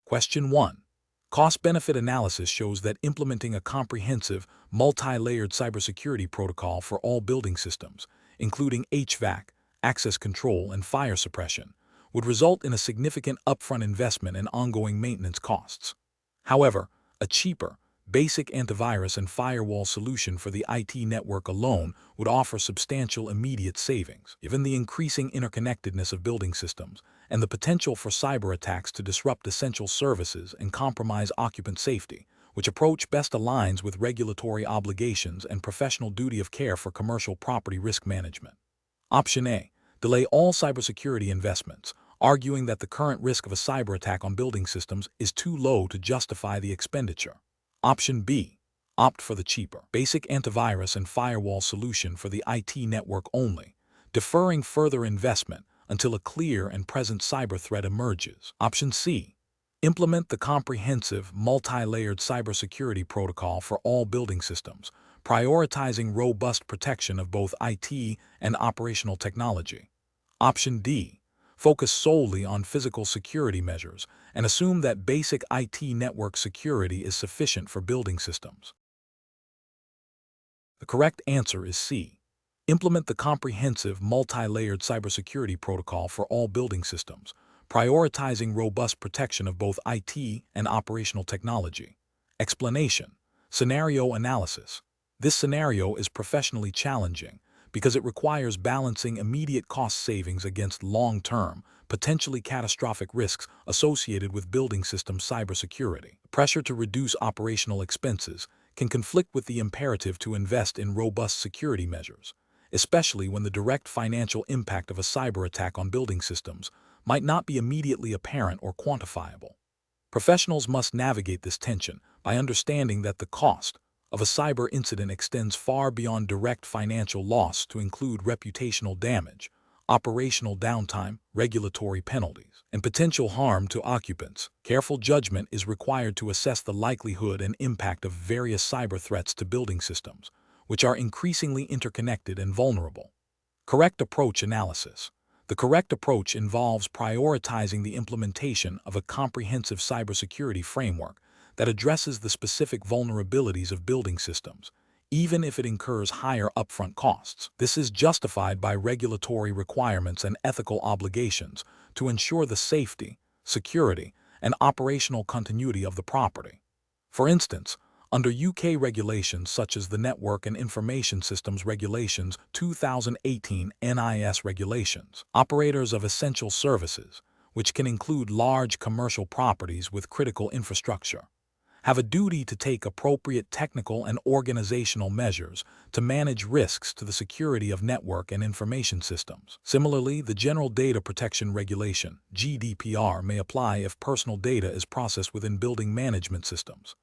Question 1. Cost-benefit analysis shows that implementing a comprehensive, multi-layered cybersecurity protocol for all building systems, including HVAC, access control, and fire suppression, would result in a significant upfront investment and ongoing maintenance costs. However, a cheaper, basic antivirus and firewall solution for the IT network alone would offer substantial immediate savings, given the increasing interconnectedness of building systems and the potential for cyber attacks to disrupt essential services and compromise occupant safety, which approach best aligns with regulatory obligations and professional duty of care for commercial property risk management. Option A. Delay all cybersecurity investments, arguing that the current risk of a cyber attack on building systems is too low to justify the expenditure. Option B. Opt for the cheaper, basic antivirus and firewall solution for the IT network only, deferring further investment until a clear and present cyber threat emerges. Option C. Implement the comprehensive, multi-layered cybersecurity protocol for all building systems, prioritizing robust protection of both IT and operational technology. Option D. Focus solely on physical security measures and assume that basic IT network security is sufficient for building systems. The correct answer is C. Implement the comprehensive, multi-layered cybersecurity protocol for all building systems, prioritizing robust protection of both IT and operational technology. Explanation: Scenario analysis. This scenario is professionally challenging because it requires balancing immediate cost savings against long-term, potentially catastrophic risks associated with building system cybersecurity. Pressure to reduce operational expenses can conflict with the imperative to invest in robust security measures, especially when the direct financial impact of a cyber attack on building systems might not be immediately apparent or quantifiable. Professionals must navigate this tension by understanding that the cost of a cyber incident extends far beyond direct financial loss to include reputational damage, operational downtime, regulatory penalties, and potential harm to occupants. Careful judgment is required to assess the likelihood and impact of various cyber threats to building systems, which are increasingly interconnected and vulnerable. Correct approach analysis. The correct approach involves prioritizing the implementation of a comprehensive cybersecurity framework that addresses the specific vulnerabilities of building systems, even if it incurs higher upfront costs. This is justified by regulatory requirements and ethical obligations to ensure the safety, security, and operational continuity of the property. For instance, under UK regulations such as the Network and Information Systems Regulations 2018 NIS regulations, operators of essential services, which can include large commercial properties with critical infrastructure, have a duty to take appropriate technical and organizational measures to manage risks to the security of network and information systems. Similarly, the General Data Protection Regulation, GDPR, may apply if personal data is processed within building management systems.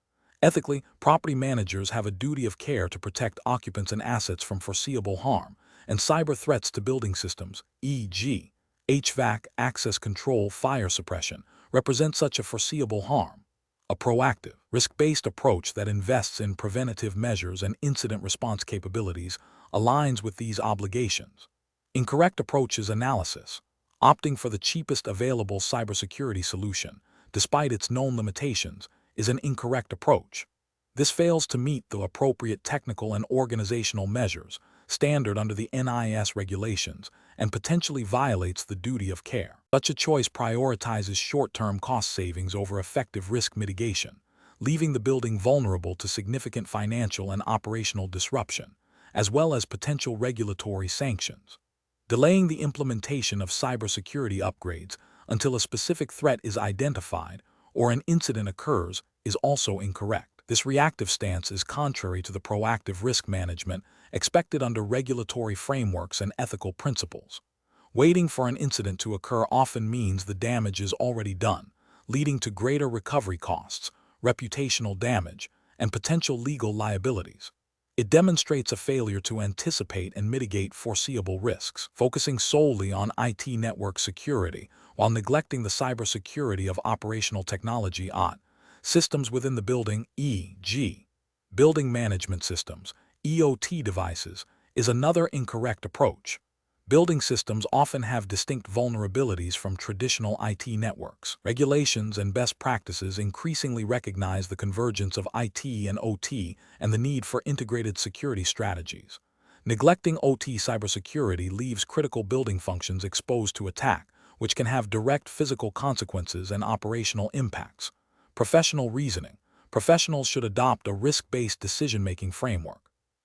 Ethically, property managers have a duty of care to protect occupants and assets from foreseeable harm, and cyber threats to building systems, e.g., HVAC, access control, fire suppression, represent such a foreseeable harm. A proactive, risk-based approach that invests in preventative measures and incident response capabilities aligns with these obligations. Incorrect approach is analysis. Opting for the cheapest available cybersecurity solution, despite its known limitations, is an incorrect approach. This fails to meet the appropriate technical and organizational measures standard under the NIS regulations and potentially violates the duty of care. Such a choice prioritizes short-term cost savings over effective risk mitigation, leaving the building vulnerable to significant financial and operational disruption, as well as potential regulatory sanctions. Delaying the implementation of cybersecurity upgrades until a specific threat is identified or an incident occurs is also incorrect. This reactive stance is contrary to the proactive risk management expected under regulatory frameworks and ethical principles. Waiting for an incident to occur often means the damage is already done, leading to greater recovery costs, reputational damage, and potential legal liabilities. It demonstrates a failure to anticipate and mitigate foreseeable risks, focusing solely on IT network security while neglecting the cybersecurity of operational technology systems within the building, e.g., building management systems, EOT devices, is another incorrect approach. Building systems often have distinct vulnerabilities from traditional IT networks. Regulations and best practices increasingly recognize the convergence of IT and OT and the need for integrated security strategies. Neglecting OT cybersecurity leaves critical building functions exposed to attack, which can have direct physical consequences and operational impacts. Professional reasoning. Professionals should adopt a risk-based decision-making framework.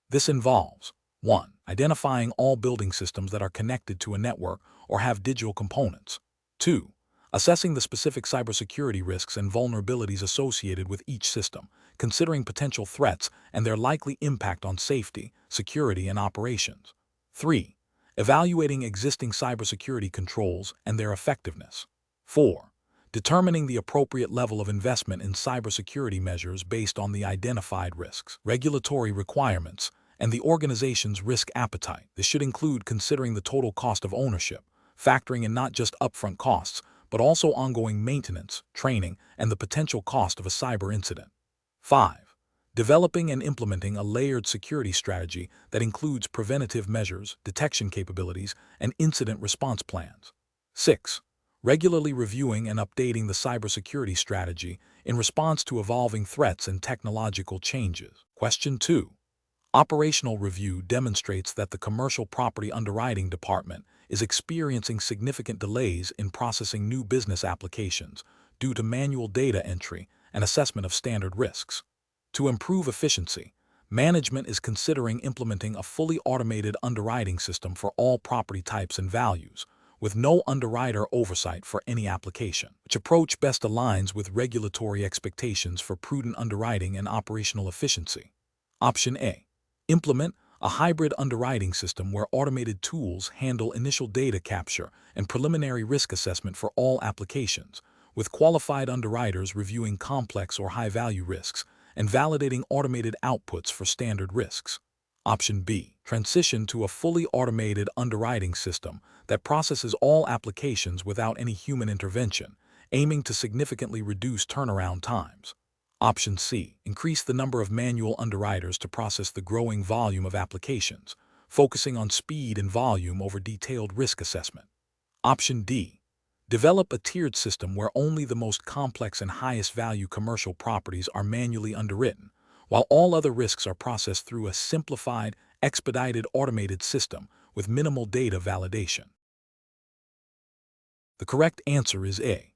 This involves 1. Identifying all building systems that are connected to a network or have digital components. 2. Assessing the specific cybersecurity risks and vulnerabilities associated with each system, considering potential threats and their likely impact on safety, security, and operations. 3. Evaluating existing cybersecurity controls and their effectiveness. 4. Determining the appropriate level of investment in cybersecurity measures based on the identified risks, regulatory requirements, and the organization's risk appetite. This should include considering the total cost of ownership, factoring in not just upfront costs, but also ongoing maintenance, training, and the potential cost of a cyber incident. 5. Developing and implementing a layered security strategy that includes preventative measures, detection capabilities, and incident response plans. 6. Regularly reviewing and updating the cybersecurity strategy in response to evolving threats and technological changes. Question 2. Operational review demonstrates that the Commercial Property Underwriting Department is experiencing significant delays in processing new business applications due to manual data entry and assessment of standard risks. To improve efficiency, management is considering implementing a fully automated underwriting system for all property types and values, with no underwriter oversight for any application. Which approach best aligns with regulatory expectations for prudent underwriting and operational efficiency? Option A. Implement a hybrid underwriting system where automated tools handle initial data capture and preliminary risk assessment for all applications, with qualified underwriters reviewing complex or high-value risks and validating automated outputs for standard risks. Option B. Transition to a fully automated underwriting system that processes all applications without any human intervention, aiming to significantly reduce turnaround times. Option C. Increase the number of manual underwriters to process the growing volume of applications, focusing on speed and volume over detailed risk assessment. Option D. Develop a tiered system where only the most complex and highest value commercial properties are manually underwritten, while all other risks are processed through a simplified, expedited automated system with minimal data validation. The correct answer is A.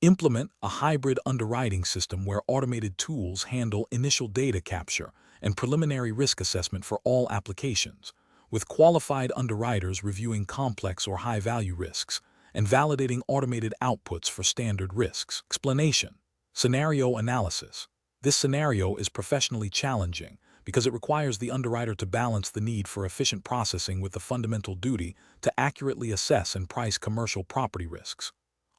Implement a hybrid underwriting system where automated tools handle initial data capture and preliminary risk assessment for all applications, with qualified underwriters reviewing complex or high-value risks and validating automated outputs for standard risks. Explanation. Scenario analysis. This scenario is professionally challenging because it requires the underwriter to balance the need for efficient processing with the fundamental duty to accurately assess and price commercial property risks.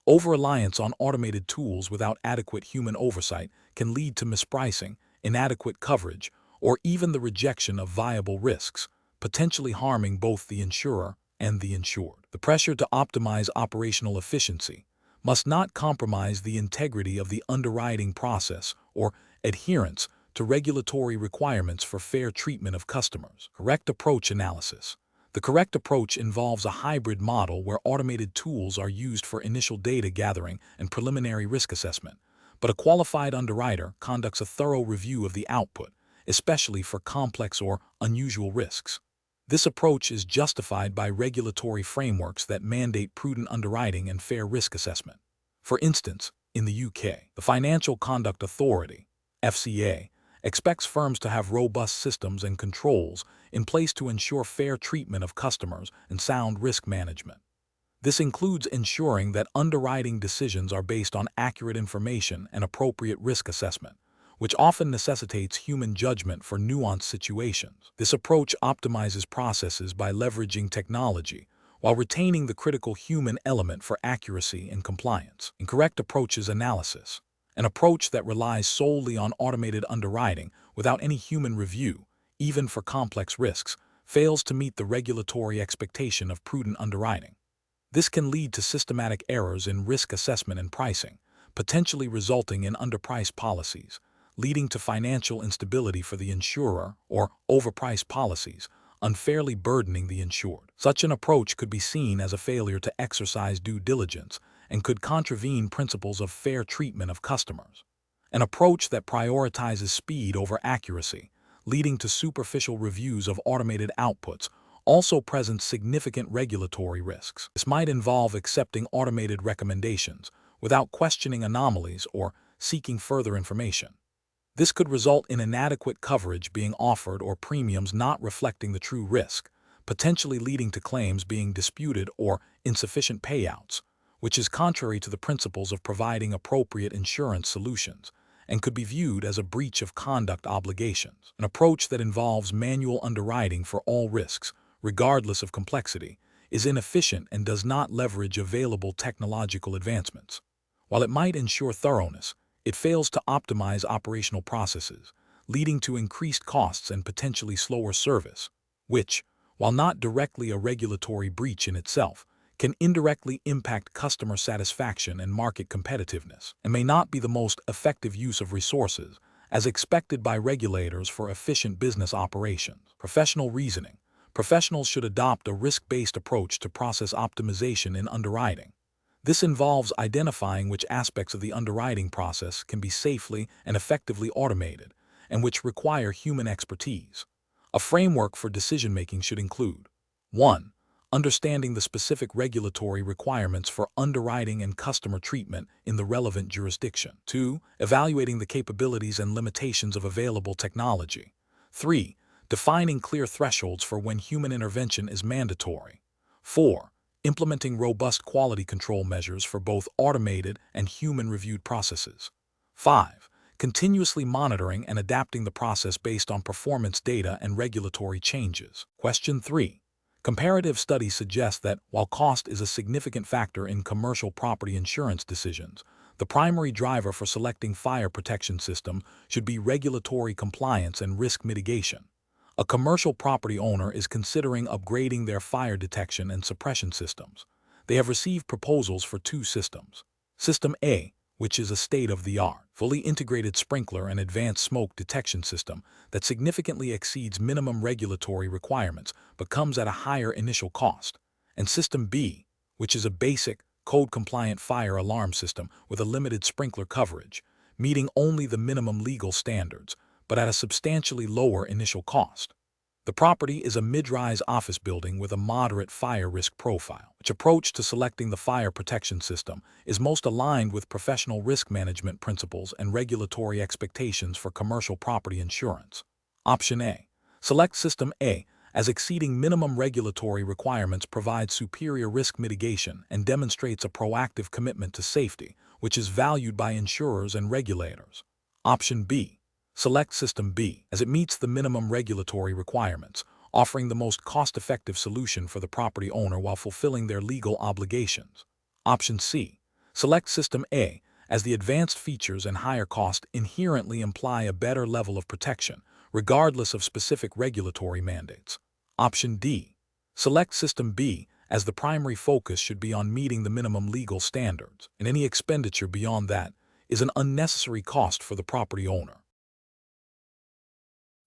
Over-reliance on automated tools without adequate human oversight can lead to mispricing, inadequate coverage, or even the rejection of viable risks, potentially harming both the insurer and the insured. The pressure to optimize operational efficiency must not compromise the integrity of the underwriting process or adherence to regulatory requirements for fair treatment of customers. Correct approach analysis. The correct approach involves a hybrid model where automated tools are used for initial data gathering and preliminary risk assessment, but a qualified underwriter conducts a thorough review of the output, especially for complex or unusual risks. This approach is justified by regulatory frameworks that mandate prudent underwriting and fair risk assessment. For instance, in the UK, the Financial Conduct Authority, FCA, expects firms to have robust systems and controls in place to ensure fair treatment of customers and sound risk management. This includes ensuring that underwriting decisions are based on accurate information and appropriate risk assessment, which often necessitates human judgment for nuanced situations. This approach optimizes processes by leveraging technology while retaining the critical human element for accuracy and compliance. Incorrect approaches analysis. An approach that relies solely on automated underwriting without any human review, even for complex risks, fails to meet the regulatory expectation of prudent underwriting. This can lead to systematic errors in risk assessment and pricing, potentially resulting in underpriced policies, leading to financial instability for the insurer, or overpriced policies, unfairly burdening the insured. Such an approach could be seen as a failure to exercise due diligence and could contravene principles of fair treatment of customers. An approach that prioritizes speed over accuracy, leading to superficial reviews of automated outputs, also presents significant regulatory risks. This might involve accepting automated recommendations without questioning anomalies or seeking further information. This could result in inadequate coverage being offered or premiums not reflecting the true risk, potentially leading to claims being disputed or insufficient payouts, which is contrary to the principles of providing appropriate insurance solutions and could be viewed as a breach of conduct obligations. An approach that involves manual underwriting for all risks, regardless of complexity, is inefficient and does not leverage available technological advancements. While it might ensure thoroughness, it fails to optimize operational processes, leading to increased costs and potentially slower service, which, while not directly a regulatory breach in itself, can indirectly impact customer satisfaction and market competitiveness, and may not be the most effective use of resources, as expected by regulators for efficient business operations. Professional reasoning. Professionals should adopt a risk-based approach to process optimization in underwriting. This involves identifying which aspects of the underwriting process can be safely and effectively automated, and which require human expertise. A framework for decision-making should include 1. Understanding the specific regulatory requirements for underwriting and customer treatment in the relevant jurisdiction. 2. Evaluating the capabilities and limitations of available technology. 3. Defining clear thresholds for when human intervention is mandatory. 4. Implementing robust quality control measures for both automated and human-reviewed processes. 5. Continuously monitoring and adapting the process based on performance data and regulatory changes. Question 3. Comparative studies suggest that, while cost is a significant factor in commercial property insurance decisions, the primary driver for selecting fire protection system should be regulatory compliance and risk mitigation. A commercial property owner is considering upgrading their fire detection and suppression systems. They have received proposals for 2 systems. System A, which is a state-of-the-art, fully integrated sprinkler and advanced smoke detection system that significantly exceeds minimum regulatory requirements but comes at a higher initial cost. And System B, which is a basic, code-compliant fire alarm system with a limited sprinkler coverage, meeting only the minimum legal standards, but at a substantially lower initial cost. The property is a mid-rise office building with a moderate fire risk profile. Which approach to selecting the fire protection system is most aligned with professional risk management principles and regulatory expectations for commercial property insurance? Option A. Select System A, as exceeding minimum regulatory requirements provides superior risk mitigation and demonstrates a proactive commitment to safety, which is valued by insurers and regulators. Option B. Select System B, as it meets the minimum regulatory requirements, offering the most cost-effective solution for the property owner while fulfilling their legal obligations. Option C. Select System A, as the advanced features and higher cost inherently imply a better level of protection, regardless of specific regulatory mandates. Option D. Select System B, as the primary focus should be on meeting the minimum legal standards, and any expenditure beyond that is an unnecessary cost for the property owner.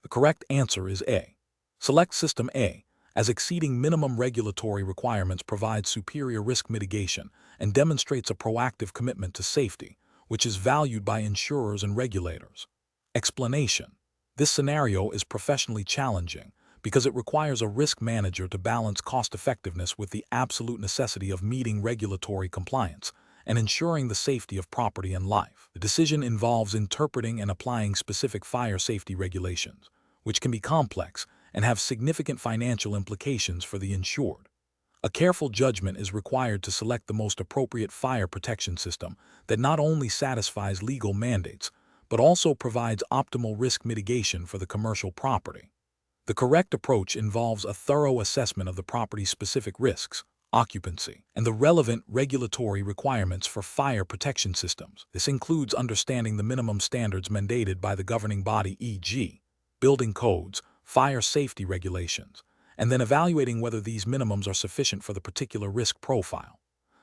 The correct answer is A. Select System A, as exceeding minimum regulatory requirements provides superior risk mitigation and demonstrates a proactive commitment to safety, which is valued by insurers and regulators. Explanation. This scenario is professionally challenging because it requires a risk manager to balance cost-effectiveness with the absolute necessity of meeting regulatory compliance and ensuring the safety of property and life. The decision involves interpreting and applying specific fire safety regulations, which can be complex and have significant financial implications for the insured. A careful judgment is required to select the most appropriate fire protection system that not only satisfies legal mandates, but also provides optimal risk mitigation for the commercial property. The correct approach involves a thorough assessment of the property's specific risks, occupancy, and the relevant regulatory requirements for fire protection systems. This includes understanding the minimum standards mandated by the governing body, e.g., building codes, fire safety regulations, and then evaluating whether these minimums are sufficient for the particular risk profile.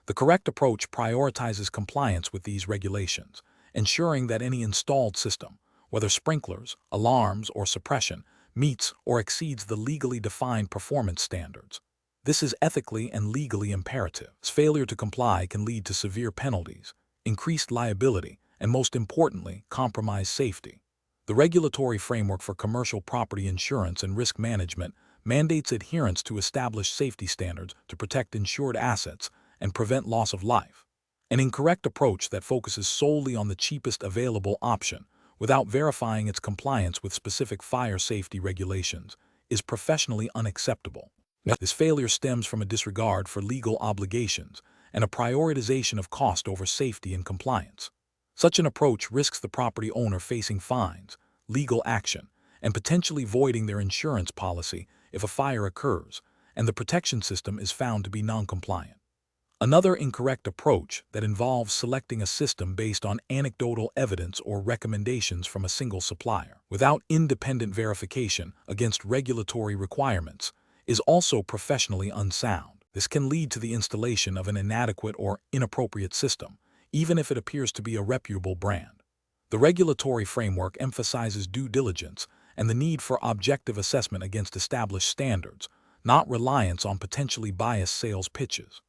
The correct approach prioritizes compliance with these regulations, ensuring that any installed system, whether sprinklers, alarms, or suppression, meets or exceeds the legally defined performance standards. This is ethically and legally imperative. Failure to comply can lead to severe penalties, increased liability, and most importantly, compromised safety. The regulatory framework for commercial property insurance and risk management mandates adherence to established safety standards to protect insured assets and prevent loss of life. An incorrect approach that focuses solely on the cheapest available option without verifying its compliance with specific fire safety regulations is professionally unacceptable. This failure stems from a disregard for legal obligations and a prioritization of cost over safety and compliance. Such an approach risks the property owner facing fines, legal action, and potentially voiding their insurance policy if a fire occurs and the protection system is found to be non-compliant. Another incorrect approach that involves selecting a system based on anecdotal evidence or recommendations from a single supplier, without independent verification against regulatory requirements, is also professionally unsound. This can lead to the installation of an inadequate or inappropriate system, even if it appears to be a reputable brand. The regulatory framework emphasizes due diligence and the need for objective assessment against established standards, not reliance on potentially biased sales pitches.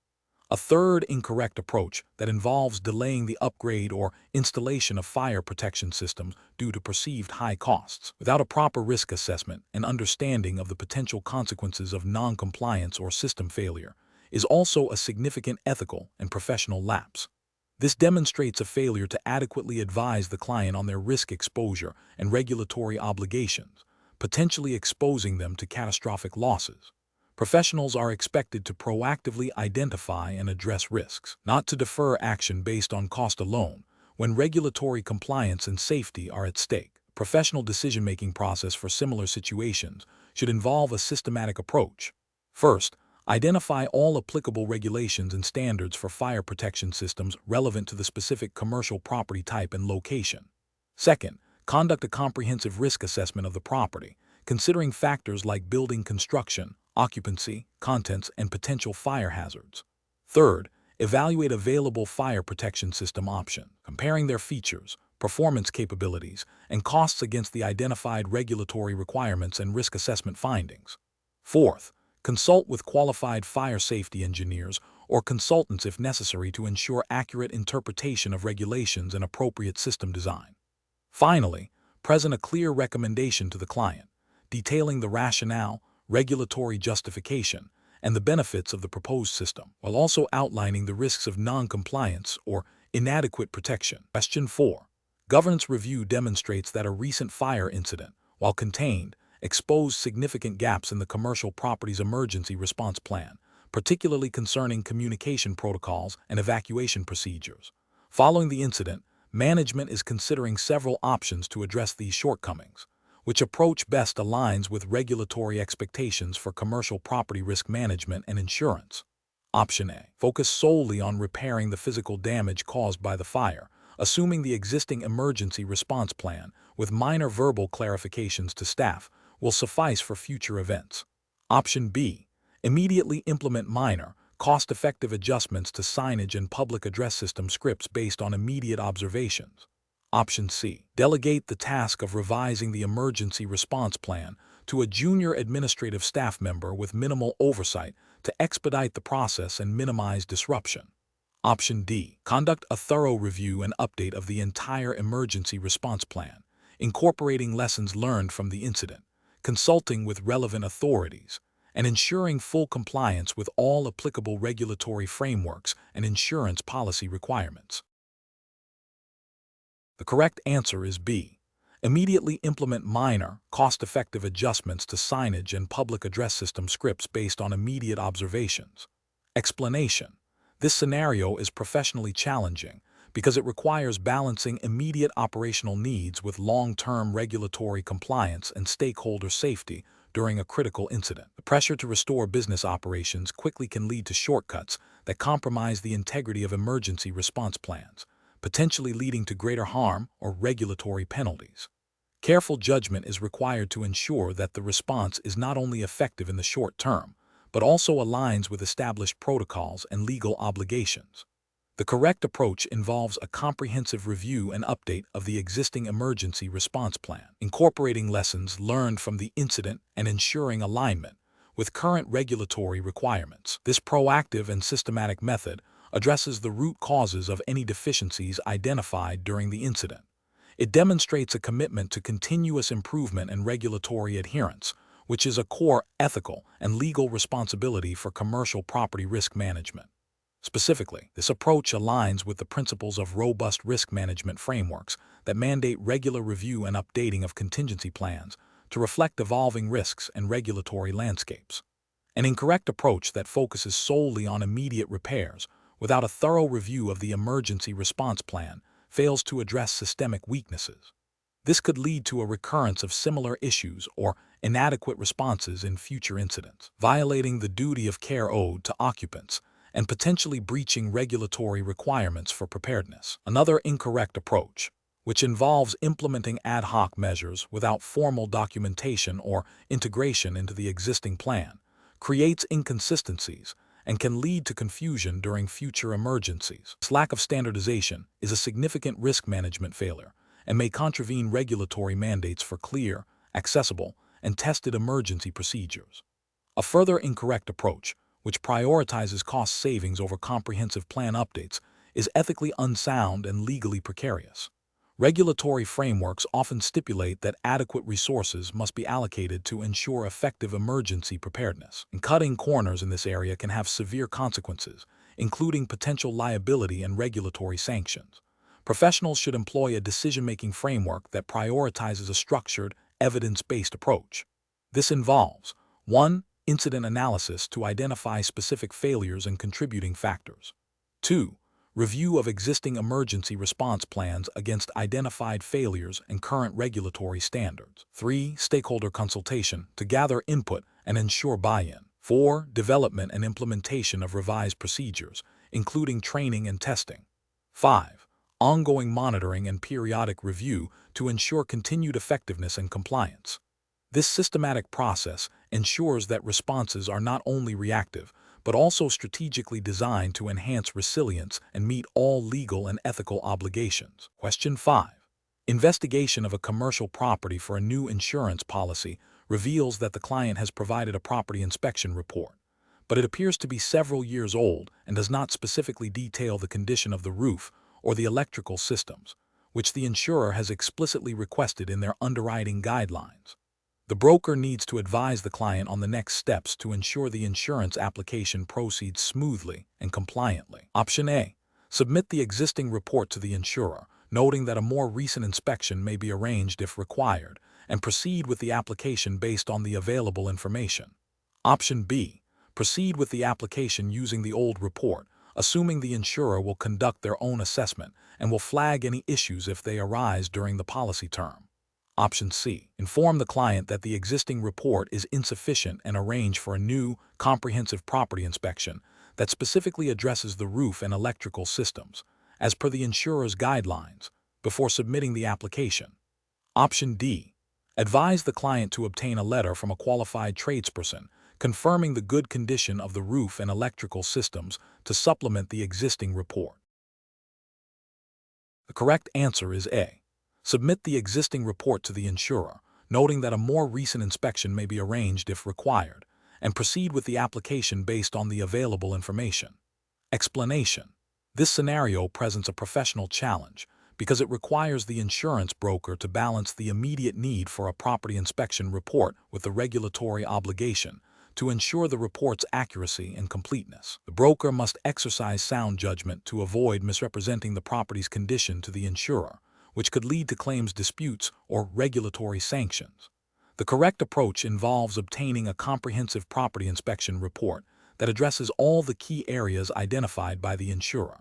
A third incorrect approach that involves delaying the upgrade or installation of fire protection systems due to perceived high costs, without a proper risk assessment and understanding of the potential consequences of non-compliance or system failure, is also a significant ethical and professional lapse. This demonstrates a failure to adequately advise the client on their risk exposure and regulatory obligations, potentially exposing them to catastrophic losses. Professionals are expected to proactively identify and address risks, not to defer action based on cost alone, when regulatory compliance and safety are at stake. Professional decision-making process for similar situations should involve a systematic approach. First, identify all applicable regulations and standards for fire protection systems relevant to the specific commercial property type and location. Second, conduct a comprehensive risk assessment of the property, considering factors like building construction, occupancy, contents, and potential fire hazards. Third, evaluate available fire protection system options, comparing their features, performance capabilities, and costs against the identified regulatory requirements and risk assessment findings. Fourth, consult with qualified fire safety engineers or consultants if necessary to ensure accurate interpretation of regulations and appropriate system design. Finally, present a clear recommendation to the client, detailing the rationale, regulatory justification, and the benefits of the proposed system, while also outlining the risks of non-compliance or inadequate protection. Question 4. Governance review demonstrates that a recent fire incident, while contained, exposed significant gaps in the commercial property's emergency response plan, particularly concerning communication protocols and evacuation procedures. Following the incident, management is considering several options to address these shortcomings. Which approach best aligns with regulatory expectations for commercial property risk management and insurance? Option A. Focus solely on repairing the physical damage caused by the fire, assuming the existing emergency response plan, with minor verbal clarifications to staff, will suffice for future events. Option B. Immediately implement minor, cost-effective adjustments to signage and public address system scripts based on immediate observations. Option C. Delegate the task of revising the emergency response plan to a junior administrative staff member with minimal oversight to expedite the process and minimize disruption. Option D. Conduct a thorough review and update of the entire emergency response plan, incorporating lessons learned from the incident, consulting with relevant authorities, and ensuring full compliance with all applicable regulatory frameworks and insurance policy requirements. The correct answer is B. Immediately implement minor, cost-effective adjustments to signage and public address system scripts based on immediate observations. Explanation: this scenario is professionally challenging because it requires balancing immediate operational needs with long-term regulatory compliance and stakeholder safety during a critical incident. The pressure to restore business operations quickly can lead to shortcuts that compromise the integrity of emergency response plans, potentially leading to greater harm or regulatory penalties. Careful judgment is required to ensure that the response is not only effective in the short term, but also aligns with established protocols and legal obligations. The correct approach involves a comprehensive review and update of the existing emergency response plan, incorporating lessons learned from the incident and ensuring alignment with current regulatory requirements. This proactive and systematic method addresses the root causes of any deficiencies identified during the incident. It demonstrates a commitment to continuous improvement and regulatory adherence, which is a core ethical and legal responsibility for commercial property risk management. Specifically, this approach aligns with the principles of robust risk management frameworks that mandate regular review and updating of contingency plans to reflect evolving risks and regulatory landscapes. An incorrect approach that focuses solely on immediate repairs without a thorough review of the emergency response plan fails to address systemic weaknesses. This could lead to a recurrence of similar issues or inadequate responses in future incidents, violating the duty of care owed to occupants and potentially breaching regulatory requirements for preparedness. Another incorrect approach, which involves implementing ad hoc measures without formal documentation or integration into the existing plan, creates inconsistencies and can lead to confusion during future emergencies. This lack of standardization is a significant risk management failure and may contravene regulatory mandates for clear, accessible, and tested emergency procedures. A further incorrect approach, which prioritizes cost savings over comprehensive plan updates, is ethically unsound and legally precarious. Regulatory frameworks often stipulate that adequate resources must be allocated to ensure effective emergency preparedness, and cutting corners in this area can have severe consequences, including potential liability and regulatory sanctions. Professionals should employ a decision-making framework that prioritizes a structured, evidence-based approach. This involves 1. Incident analysis to identify specific failures and contributing factors. 2. Review of existing emergency response plans against identified failures and current regulatory standards. 3. Stakeholder consultation to gather input and ensure buy-in. 4. Development and implementation of revised procedures, including training and testing. 5. Ongoing monitoring and periodic review to ensure continued effectiveness and compliance. This systematic process ensures that responses are not only reactive, but also strategically designed to enhance resilience and meet all legal and ethical obligations. Question 5. Investigation of a commercial property for a new insurance policy reveals that the client has provided a property inspection report, but it appears to be several years old and does not specifically detail the condition of the roof or the electrical systems, which the insurer has explicitly requested in their underwriting guidelines. The broker needs to advise the client on the next steps to ensure the insurance application proceeds smoothly and compliantly. Option A. Submit the existing report to the insurer, noting that a more recent inspection may be arranged if required, and proceed with the application based on the available information. Option B. Proceed with the application using the old report, assuming the insurer will conduct their own assessment and will flag any issues if they arise during the policy term. Option C. Inform the client that the existing report is insufficient and arrange for a new, comprehensive property inspection that specifically addresses the roof and electrical systems, as per the insurer's guidelines, before submitting the application. Option D. Advise the client to obtain a letter from a qualified tradesperson confirming the good condition of the roof and electrical systems to supplement the existing report. The correct answer is A. Submit the existing report to the insurer, noting that a more recent inspection may be arranged if required, and proceed with the application based on the available information. Explanation. This scenario presents a professional challenge because it requires the insurance broker to balance the immediate need for a property inspection report with the regulatory obligation to ensure the report's accuracy and completeness. The broker must exercise sound judgment to avoid misrepresenting the property's condition to the insurer, which could lead to claims disputes or regulatory sanctions. The correct approach involves obtaining a comprehensive property inspection report that addresses all the key areas identified by the insurer.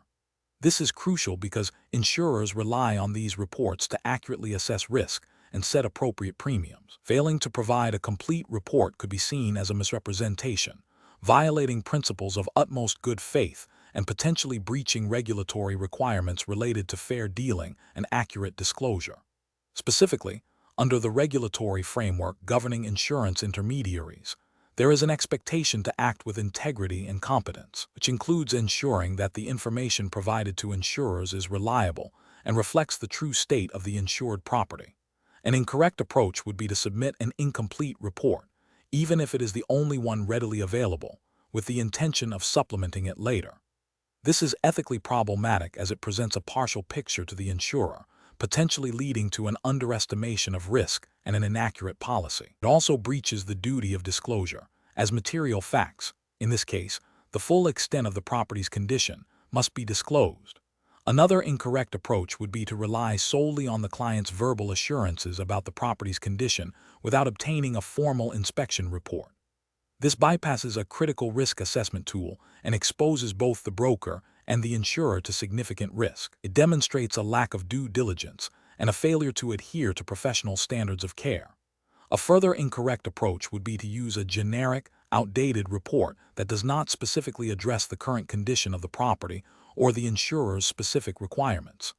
This is crucial because insurers rely on these reports to accurately assess risk and set appropriate premiums. Failing to provide a complete report could be seen as a misrepresentation, violating principles of utmost good faith and potentially breaching regulatory requirements related to fair dealing and accurate disclosure. Specifically, under the regulatory framework governing insurance intermediaries, There is an expectation to act with integrity and competence, which includes ensuring that the information provided to insurers is reliable and reflects the true state of the insured property. An incorrect approach would be to submit an incomplete report, even if it is the only one readily available, with the intention of supplementing it later. This is ethically problematic as it presents a partial picture to the insurer, potentially leading to an underestimation of risk and an inaccurate policy. It also breaches the duty of disclosure, as material facts, in this case, the full extent of the property's condition, must be disclosed. Another incorrect approach would be to rely solely on the client's verbal assurances about the property's condition without obtaining a formal inspection report. This bypasses a critical risk assessment tool and exposes both the broker and the insurer to significant risk. It demonstrates a lack of due diligence and a failure to adhere to professional standards of care. A further incorrect approach would be to use a generic, outdated report that does not specifically address the current condition of the property or the insurer's specific requirements.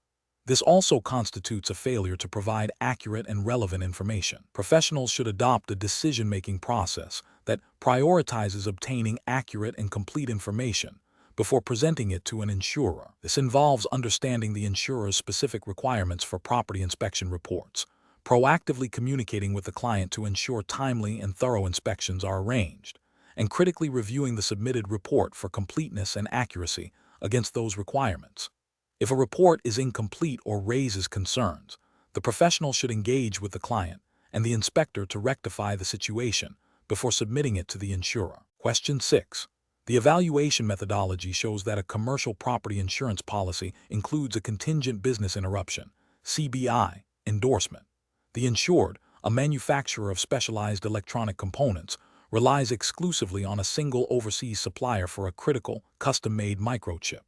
This also constitutes a failure to provide accurate and relevant information. Professionals should adopt a decision-making process that prioritizes obtaining accurate and complete information before presenting it to an insurer. This involves understanding the insurer's specific requirements for property inspection reports, proactively communicating with the client to ensure timely and thorough inspections are arranged, and critically reviewing the submitted report for completeness and accuracy against those requirements. If a report is incomplete or raises concerns, the professional should engage with the client and the inspector to rectify the situation before submitting it to the insurer. Question 6. The evaluation methodology shows that a commercial property insurance policy includes a contingent business interruption, CBI, endorsement. The insured, a manufacturer of specialized electronic components, relies exclusively on a single overseas supplier for a critical, custom-made microchip.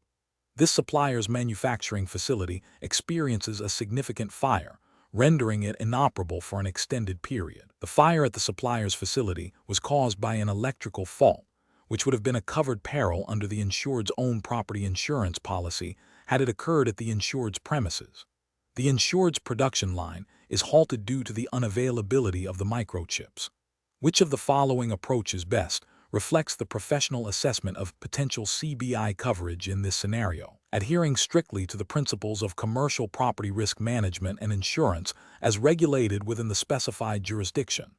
This supplier's manufacturing facility experiences a significant fire, rendering it inoperable for an extended period. The fire at the supplier's facility was caused by an electrical fault, which would have been a covered peril under the insured's own property insurance policy had it occurred at the insured's premises. The insured's production line is halted due to the unavailability of the microchips. Which of the following approaches best reflects the professional assessment of potential CBI coverage in this scenario? Adhering strictly to the principles of commercial property risk management and insurance as regulated within the specified jurisdiction.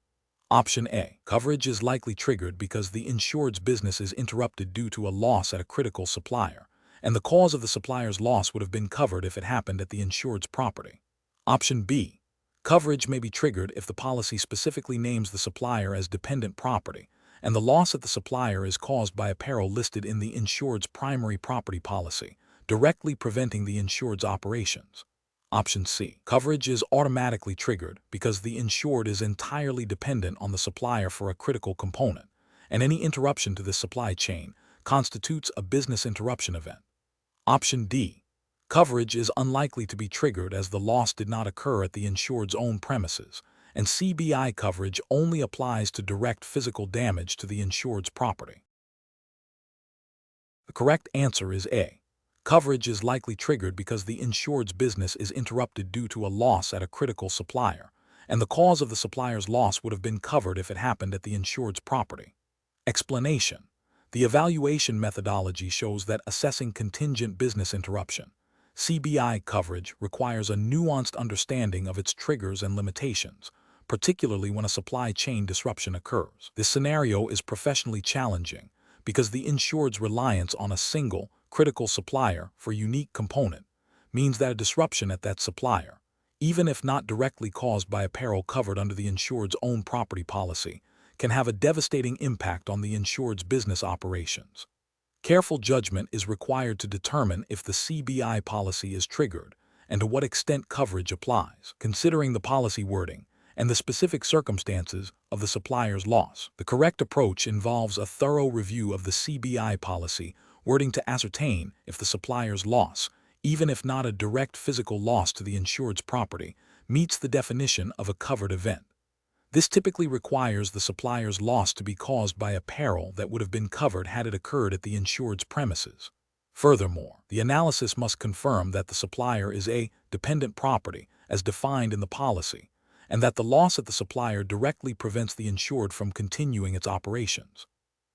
Option A. Coverage is likely triggered because the insured's business is interrupted due to a loss at a critical supplier, and the cause of the supplier's loss would have been covered if it happened at the insured's property. Option B. Coverage may be triggered if the policy specifically names the supplier as dependent property, and the loss at the supplier is caused by a peril listed in the insured's primary property policy, directly preventing the insured's operations. Option C. Coverage is automatically triggered because the insured is entirely dependent on the supplier for a critical component, and any interruption to this supply chain constitutes a business interruption event. Option D. Coverage is unlikely to be triggered as the loss did not occur at the insured's own premises, and CBI coverage only applies to direct physical damage to the insured's property. The correct answer is A. Coverage is likely triggered because the insured's business is interrupted due to a loss at a critical supplier, and the cause of the supplier's loss would have been covered if it happened at the insured's property. Explanation. The evaluation methodology shows that assessing contingent business interruption, CBI coverage, requires a nuanced understanding of its triggers and limitations, particularly when a supply chain disruption occurs. This scenario is professionally challenging because the insured's reliance on a single, critical supplier for a unique component means that a disruption at that supplier, even if not directly caused by a peril covered under the insured's own property policy, can have a devastating impact on the insured's business operations. Careful judgment is required to determine if the CBI policy is triggered and to what extent coverage applies, considering the policy wording and the specific circumstances of the supplier's loss. The correct approach involves a thorough review of the CBI policy wording to ascertain if the supplier's loss, even if not a direct physical loss to the insured's property, meets the definition of a covered event. This typically requires the supplier's loss to be caused by a peril that would have been covered had it occurred at the insured's premises. Furthermore, the analysis must confirm that the supplier is a dependent property as defined in the policy, and that the loss at the supplier directly prevents the insured from continuing its operations.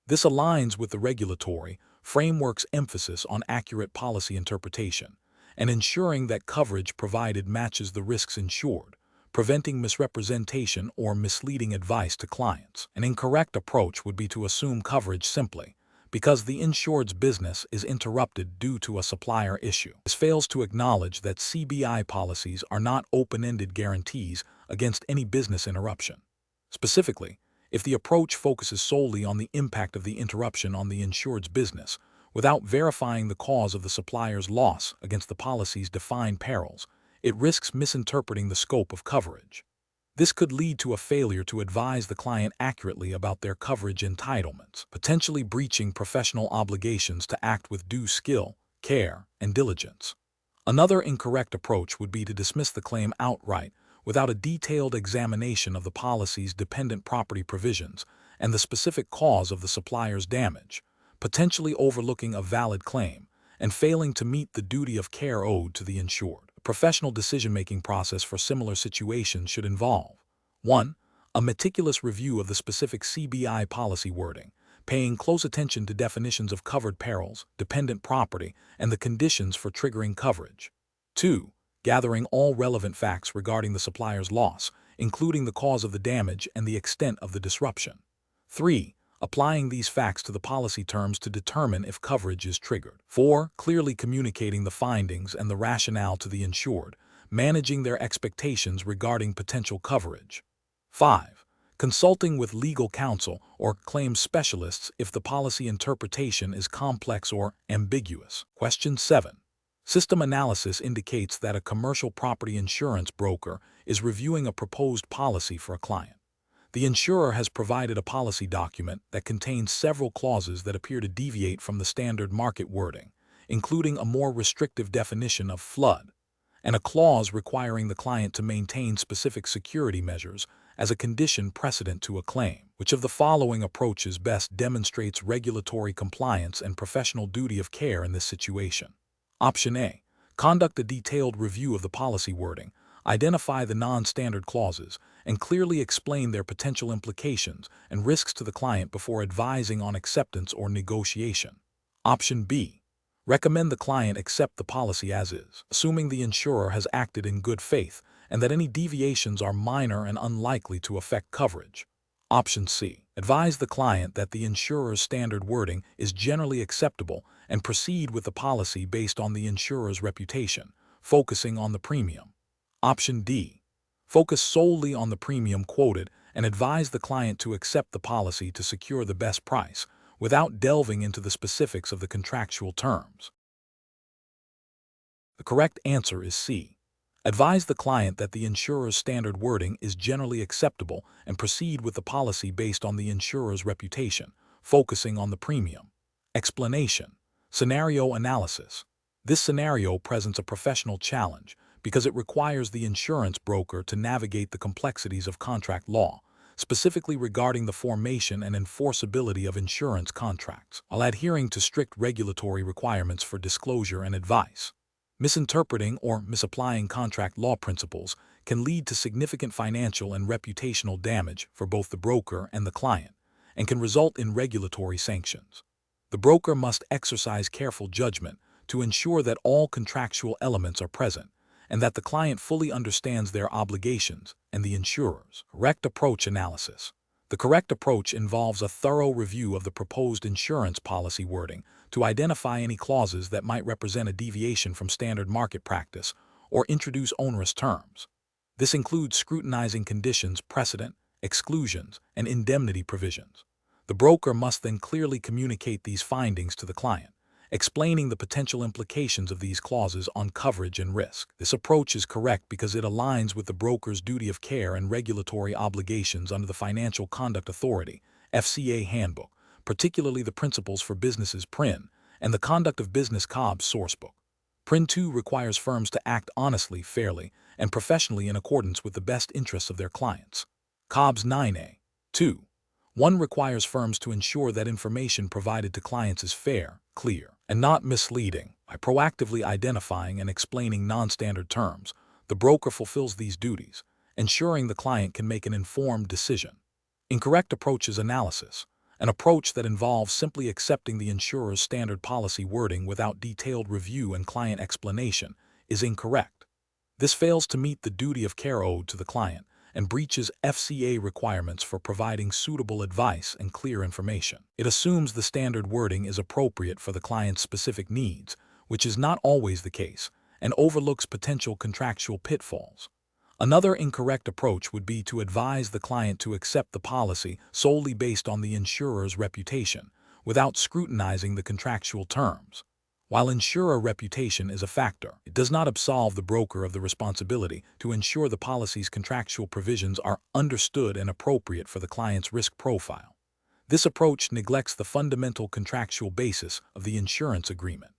This aligns with the regulatory framework's emphasis on accurate policy interpretation and ensuring that coverage provided matches the risks insured, preventing misrepresentation or misleading advice to clients. An incorrect approach would be to assume coverage simply because the insured's business is interrupted due to a supplier issue. This fails to acknowledge that CBI policies are not open-ended guarantees against any business interruption. Specifically, if the approach focuses solely on the impact of the interruption on the insured's business, without verifying the cause of the supplier's loss against the policy's defined perils, it risks misinterpreting the scope of coverage. This could lead to a failure to advise the client accurately about their coverage entitlements, potentially breaching professional obligations to act with due skill, care, and diligence. Another incorrect approach would be to dismiss the claim outright without a detailed examination of the policy's dependent property provisions and the specific cause of the supplier's damage, potentially overlooking a valid claim and failing to meet the duty of care owed to the insured. A professional decision-making process for similar situations should involve 1. A meticulous review of the specific CBI policy wording, paying close attention to definitions of covered perils, dependent property, and the conditions for triggering coverage. 2. Gathering all relevant facts regarding the supplier's loss, including the cause of the damage and the extent of the disruption. 3. Applying these facts to the policy terms to determine if coverage is triggered. 4. Clearly communicating the findings and the rationale to the insured, managing their expectations regarding potential coverage. 5. Consulting with legal counsel or claims specialists if the policy interpretation is complex or ambiguous. Question 7. System analysis indicates that a commercial property insurance broker is reviewing a proposed policy for a client. The insurer has provided a policy document that contains several clauses that appear to deviate from the standard market wording, including a more restrictive definition of flood, and a clause requiring the client to maintain specific security measures as a condition precedent to a claim. Which of the following approaches best demonstrates regulatory compliance and professional duty of care in this situation? Option A. Conduct a detailed review of the policy wording, identify the non-standard clauses, and clearly explain their potential implications and risks to the client before advising on acceptance or negotiation. Option B. Recommend the client accept the policy as is, assuming the insurer has acted in good faith and that any deviations are minor and unlikely to affect coverage. Option C. Advise the client that the insurer's standard wording is generally acceptable and proceed with the policy based on the insurer's reputation, focusing on the premium. Option D. Focus solely on the premium quoted and advise the client to accept the policy to secure the best price, without delving into the specifics of the contractual terms. The correct answer is C. Advise the client that the insurer's standard wording is generally acceptable and proceed with the policy based on the insurer's reputation, focusing on the premium. Explanation. Scenario analysis. This scenario presents a professional challenge because it requires the insurance broker to navigate the complexities of contract law, specifically regarding the formation and enforceability of insurance contracts, while adhering to strict regulatory requirements for disclosure and advice. Misinterpreting or misapplying contract law principles can lead to significant financial and reputational damage for both the broker and the client, and can result in regulatory sanctions. The broker must exercise careful judgment to ensure that all contractual elements are present, and that the client fully understands their obligations and the insurer's. Correct approach analysis. The correct approach involves a thorough review of the proposed insurance policy wording to identify any clauses that might represent a deviation from standard market practice or introduce onerous terms. This includes scrutinizing conditions, precedent, exclusions, and indemnity provisions. The broker must then clearly communicate these findings to the client, explaining the potential implications of these clauses on coverage and risk. This approach is correct because it aligns with the broker's duty of care and regulatory obligations under the Financial Conduct Authority (FCA) Handbook, particularly the Principles for Businesses (PRIN) and the Conduct of Business (COBS) Sourcebook. PRIN 2 requires firms to act honestly, fairly, and professionally in accordance with the best interests of their clients. COBS 9A. 2. 1 requires firms to ensure that information provided to clients is fair, clear, and not misleading. By proactively identifying and explaining non-standard terms, the broker fulfills these duties, ensuring the client can make an informed decision. Incorrect approach is analysis. An approach that involves simply accepting the insurer's standard policy wording without detailed review and client explanation is incorrect. This fails to meet the duty of care owed to the client and breaches FCA requirements for providing suitable advice and clear information. It assumes the standard wording is appropriate for the client's specific needs, which is not always the case, and overlooks potential contractual pitfalls. Another incorrect approach would be to advise the client to accept the policy solely based on the insurer's reputation, without scrutinizing the contractual terms. While insurer reputation is a factor, it does not absolve the broker of the responsibility to ensure the policy's contractual provisions are understood and appropriate for the client's risk profile. This approach neglects the fundamental contractual basis of the insurance agreement.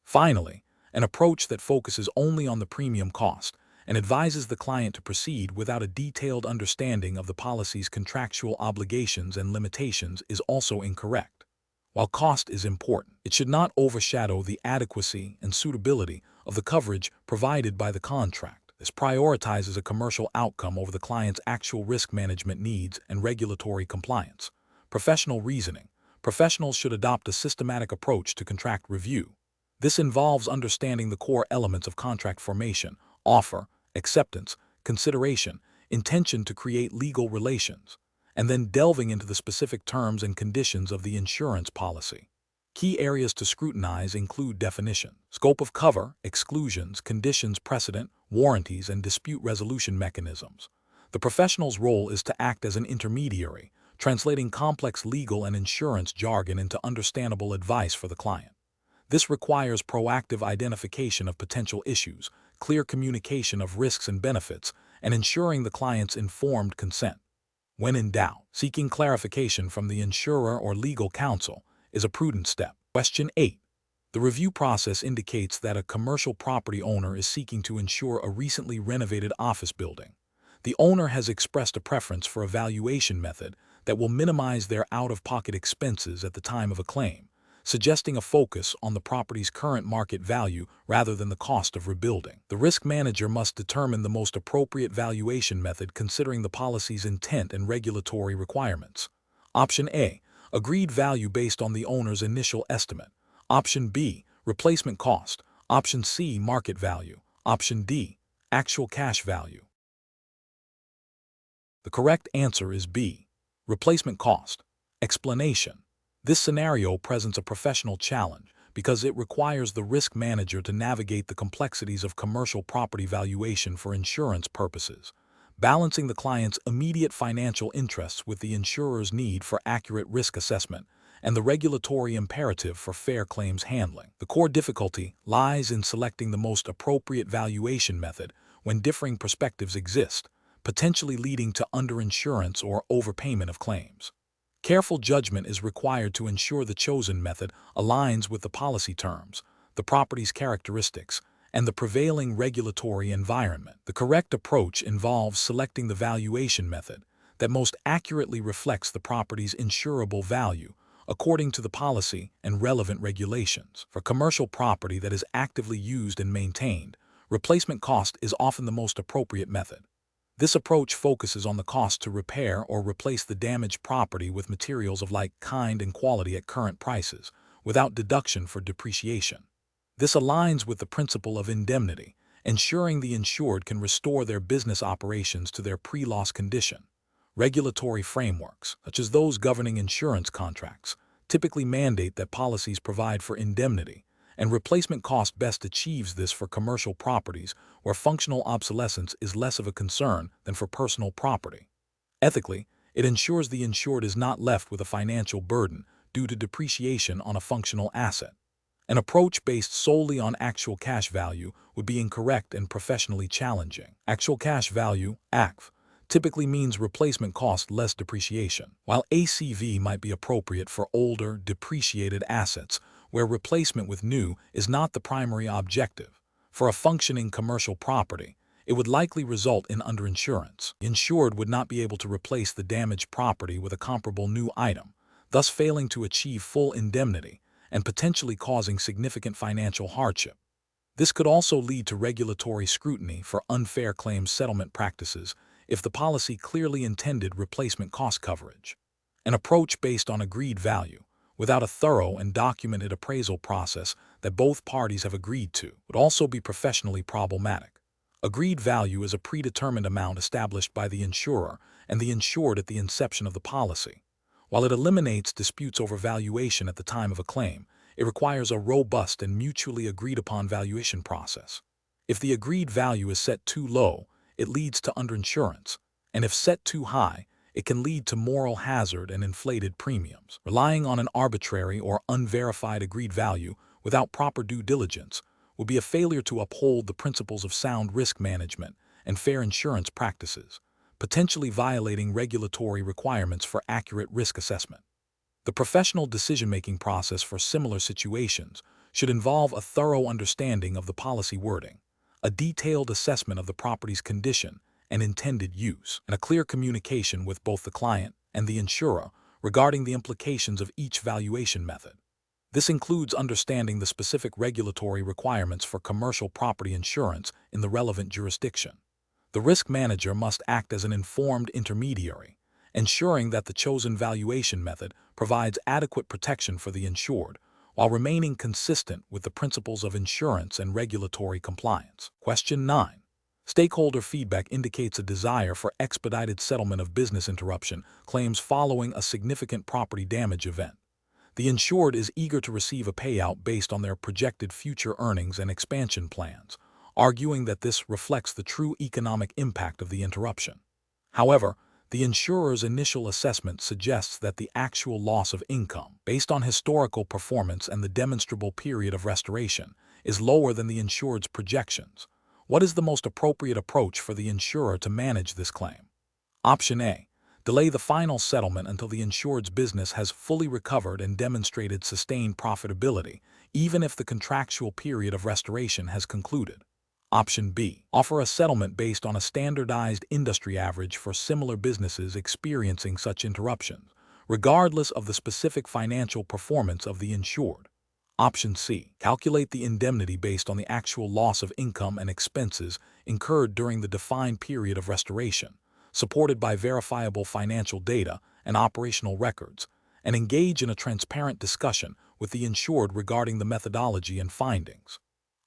Finally, an approach that focuses only on the premium cost and advises the client to proceed without a detailed understanding of the policy's contractual obligations and limitations is also incorrect. While cost is important, it should not overshadow the adequacy and suitability of the coverage provided by the contract. This prioritizes a commercial outcome over the client's actual risk management needs and regulatory compliance. Professional reasoning. Professionals should adopt a systematic approach to contract review. This involves understanding the core elements of contract formation, offer, acceptance, consideration, intention to create legal relations, and then delving into the specific terms and conditions of the insurance policy. Key areas to scrutinize include definition, scope of cover, exclusions, conditions precedent, warranties, and dispute resolution mechanisms. The professional's role is to act as an intermediary, translating complex legal and insurance jargon into understandable advice for the client. This requires proactive identification of potential issues, clear communication of risks and benefits, and ensuring the client's informed consent. When in doubt, seeking clarification from the insurer or legal counsel is a prudent step. Question 8. The review process indicates that a commercial property owner is seeking to insure a recently renovated office building. The owner has expressed a preference for a valuation method that will minimize their out-of-pocket expenses at the time of a claim, suggesting a focus on the property's current market value rather than the cost of rebuilding. The risk manager must determine the most appropriate valuation method considering the policy's intent and regulatory requirements. Option A, agreed value based on the owner's initial estimate. Option B, replacement cost. Option C, market value. Option D, actual cash value. The correct answer is B, replacement cost. Explanation. This scenario presents a professional challenge because it requires the risk manager to navigate the complexities of commercial property valuation for insurance purposes, balancing the client's immediate financial interests with the insurer's need for accurate risk assessment and the regulatory imperative for fair claims handling. The core difficulty lies in selecting the most appropriate valuation method when differing perspectives exist, potentially leading to underinsurance or overpayment of claims. Careful judgment is required to ensure the chosen method aligns with the policy terms, the property's characteristics, and the prevailing regulatory environment. The correct approach involves selecting the valuation method that most accurately reflects the property's insurable value according to the policy and relevant regulations. For commercial property that is actively used and maintained, replacement cost is often the most appropriate method. This approach focuses on the cost to repair or replace the damaged property with materials of like kind and quality at current prices, without deduction for depreciation. This aligns with the principle of indemnity, ensuring the insured can restore their business operations to their pre-loss condition. Regulatory frameworks, such as those governing insurance contracts, typically mandate that policies provide for indemnity, and replacement cost best achieves this for commercial properties where functional obsolescence is less of a concern than for personal property. Ethically, it ensures the insured is not left with a financial burden due to depreciation on a functional asset. An approach based solely on actual cash value would be incorrect and professionally challenging. Actual cash value, ACV, typically means replacement cost less depreciation, while ACV might be appropriate for older, depreciated assets where replacement with new is not the primary objective. For a functioning commercial property, it would likely result in underinsurance. The insured would not be able to replace the damaged property with a comparable new item, thus failing to achieve full indemnity and potentially causing significant financial hardship. This could also lead to regulatory scrutiny for unfair claims settlement practices if the policy clearly intended replacement cost coverage. An approach based on agreed value, without a thorough and documented appraisal process that both parties have agreed to, would also be professionally problematic. Agreed value is a predetermined amount established by the insurer and the insured at the inception of the policy. While it eliminates disputes over valuation at the time of a claim, it requires a robust and mutually agreed-upon valuation process. If the agreed value is set too low, it leads to underinsurance, and if set too high, it can lead to moral hazard and inflated premiums. Relying on an arbitrary or unverified agreed value without proper due diligence would be a failure to uphold the principles of sound risk management and fair insurance practices, potentially violating regulatory requirements for accurate risk assessment. The professional decision-making process for similar situations should involve a thorough understanding of the policy wording, a detailed assessment of the property's condition and intended use, and a clear communication with both the client and the insurer regarding the implications of each valuation method. This includes understanding the specific regulatory requirements for commercial property insurance in the relevant jurisdiction. The risk manager must act as an informed intermediary, ensuring that the chosen valuation method provides adequate protection for the insured while remaining consistent with the principles of insurance and regulatory compliance. Question 9. Stakeholder feedback indicates a desire for expedited settlement of business interruption claims following a significant property damage event. The insured is eager to receive a payout based on their projected future earnings and expansion plans, arguing that this reflects the true economic impact of the interruption. However, the insurer's initial assessment suggests that the actual loss of income, based on historical performance and the demonstrable period of restoration, is lower than the insured's projections. What is the most appropriate approach for the insurer to manage this claim? Option A. Delay the final settlement until the insured's business has fully recovered and demonstrated sustained profitability, even if the contractual period of restoration has concluded. Option B. Offer a settlement based on a standardized industry average for similar businesses experiencing such interruptions, regardless of the specific financial performance of the insured. Option C. Calculate the indemnity based on the actual loss of income and expenses incurred during the defined period of restoration, supported by verifiable financial data and operational records, and engage in a transparent discussion with the insured regarding the methodology and findings.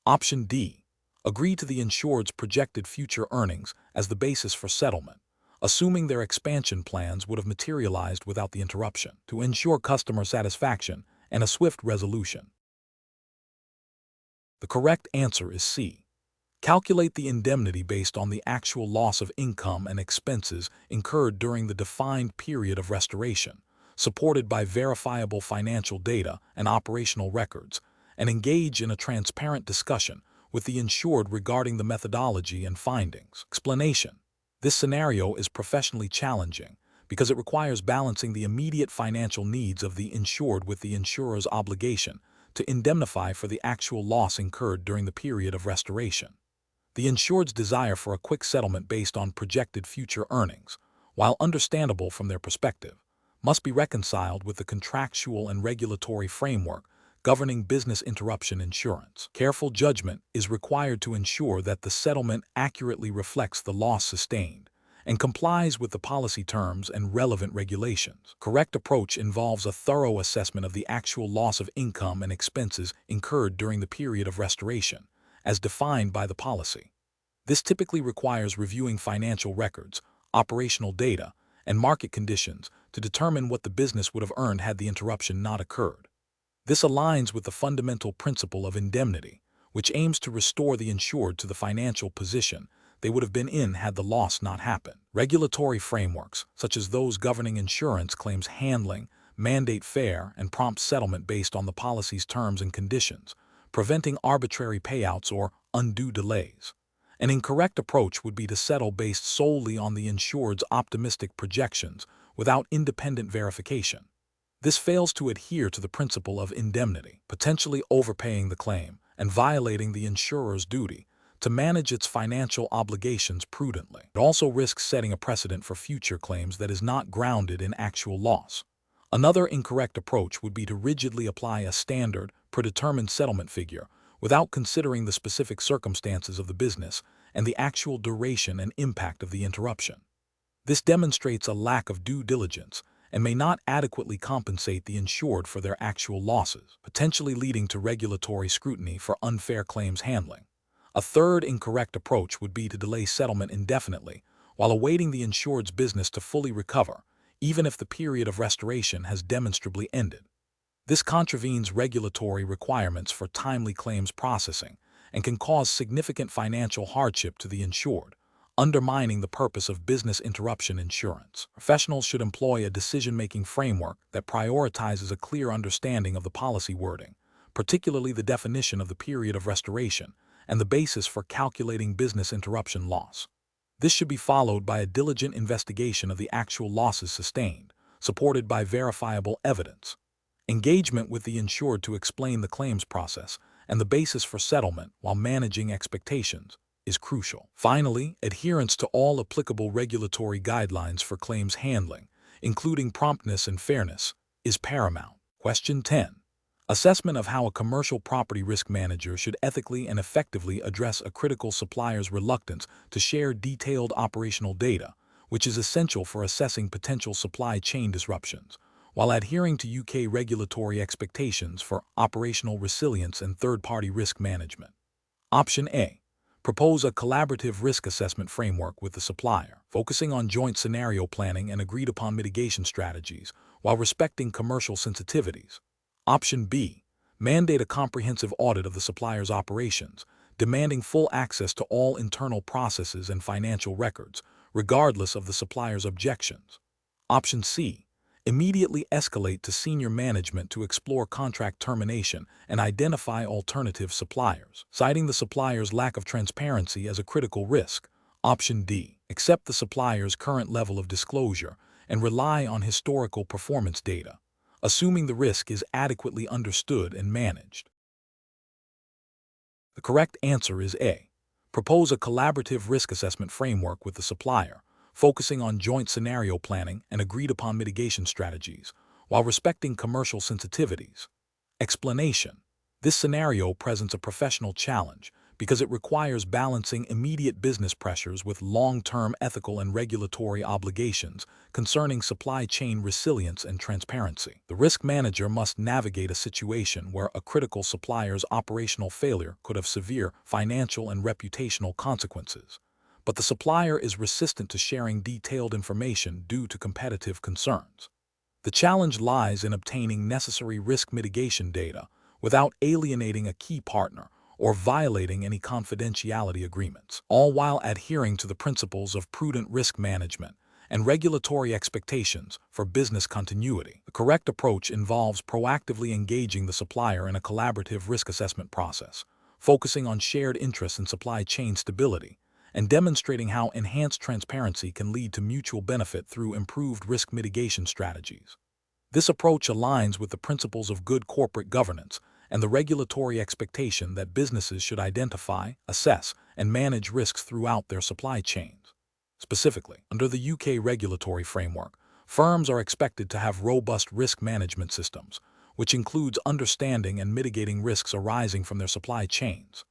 Option D. Agree to the insured's projected future earnings as the basis for settlement, assuming their expansion plans would have materialized without the interruption, to ensure customer satisfaction and a swift resolution. The correct answer is C. Calculate the indemnity based on the actual loss of income and expenses incurred during the defined period of restoration, supported by verifiable financial data and operational records, and engage in a transparent discussion with the insured regarding the methodology and findings. Explanation. This scenario is professionally challenging because it requires balancing the immediate financial needs of the insured with the insurer's obligation to indemnify for the actual loss incurred during the period of restoration. The insured's desire for a quick settlement based on projected future earnings, while understandable from their perspective, must be reconciled with the contractual and regulatory framework governing business interruption insurance. Careful judgment is required to ensure that the settlement accurately reflects the loss sustained and complies with the policy terms and relevant regulations. Correct approach involves a thorough assessment of the actual loss of income and expenses incurred during the period of restoration, as defined by the policy. This typically requires reviewing financial records, operational data, and market conditions to determine what the business would have earned had the interruption not occurred. This aligns with the fundamental principle of indemnity, which aims to restore the insured to the financial position they would have been in had the loss not happened. Regulatory frameworks, such as those governing insurance claims handling, mandate fair and prompt settlement based on the policy's terms and conditions, preventing arbitrary payouts or undue delays. An incorrect approach would be to settle based solely on the insured's optimistic projections without independent verification. This fails to adhere to the principle of indemnity, potentially overpaying the claim and violating the insurer's duty to manage its financial obligations prudently. It also risks setting a precedent for future claims that is not grounded in actual loss. Another incorrect approach would be to rigidly apply a standard, predetermined settlement figure without considering the specific circumstances of the business and the actual duration and impact of the interruption. This demonstrates a lack of due diligence and may not adequately compensate the insured for their actual losses, potentially leading to regulatory scrutiny for unfair claims handling. A third incorrect approach would be to delay settlement indefinitely while awaiting the insured's business to fully recover, even if the period of restoration has demonstrably ended. This contravenes regulatory requirements for timely claims processing and can cause significant financial hardship to the insured, undermining the purpose of business interruption insurance. Professionals should employ a decision-making framework that prioritizes a clear understanding of the policy wording, particularly the definition of the period of restoration and the basis for calculating business interruption loss. This should be followed by a diligent investigation of the actual losses sustained, supported by verifiable evidence. Engagement with the insured to explain the claims process and the basis for settlement while managing expectations is crucial. Finally, adherence to all applicable regulatory guidelines for claims handling, including promptness and fairness, is paramount. Question 10. Assessment of how a commercial property risk manager should ethically and effectively address a critical supplier's reluctance to share detailed operational data, which is essential for assessing potential supply chain disruptions, while adhering to UK regulatory expectations for operational resilience and third-party risk management. Option A. Propose a collaborative risk assessment framework with the supplier, focusing on joint scenario planning and agreed-upon mitigation strategies while respecting commercial sensitivities. Option B. Mandate a comprehensive audit of the supplier's operations, demanding full access to all internal processes and financial records, regardless of the supplier's objections. Option C. Immediately escalate to senior management to explore contract termination and identify alternative suppliers, citing the supplier's lack of transparency as a critical risk. Option D. Accept the supplier's current level of disclosure and rely on historical performance data, assuming the risk is adequately understood and managed. The correct answer is A. Propose a collaborative risk assessment framework with the supplier, focusing on joint scenario planning and agreed-upon mitigation strategies, while respecting commercial sensitivities. Explanation: this scenario presents a professional challenge because it requires balancing immediate business pressures with long-term ethical and regulatory obligations concerning supply chain resilience and transparency. The risk manager must navigate a situation where a critical supplier's operational failure could have severe financial and reputational consequences, but the supplier is resistant to sharing detailed information due to competitive concerns. The challenge lies in obtaining necessary risk mitigation data without alienating a key partner or violating any confidentiality agreements, all while adhering to the principles of prudent risk management and regulatory expectations for business continuity. The correct approach involves proactively engaging the supplier in a collaborative risk assessment process, focusing on shared interests in supply chain stability, and demonstrating how enhanced transparency can lead to mutual benefit through improved risk mitigation strategies. This approach aligns with the principles of good corporate governance and the regulatory expectation that businesses should identify, assess, and manage risks throughout their supply chains. Specifically, under the UK regulatory framework, firms are expected to have robust risk management systems, which includes understanding and mitigating risks arising from their supply chains.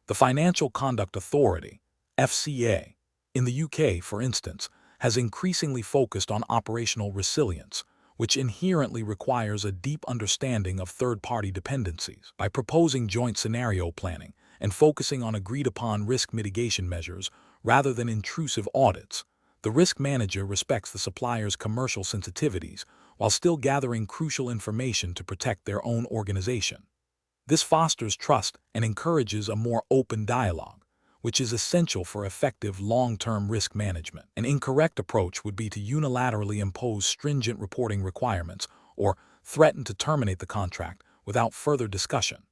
The Financial Conduct Authority, FCA, in the UK, for instance, has increasingly focused on operational resilience, which inherently requires a deep understanding of third-party dependencies. By proposing joint scenario planning and focusing on agreed-upon risk mitigation measures rather than intrusive audits, the risk manager respects the supplier's commercial sensitivities while still gathering crucial information to protect their own organization. This fosters trust and encourages a more open dialogue, which is essential for effective long-term risk management. An incorrect approach would be to unilaterally impose stringent reporting requirements or threaten to terminate the contract without further discussion.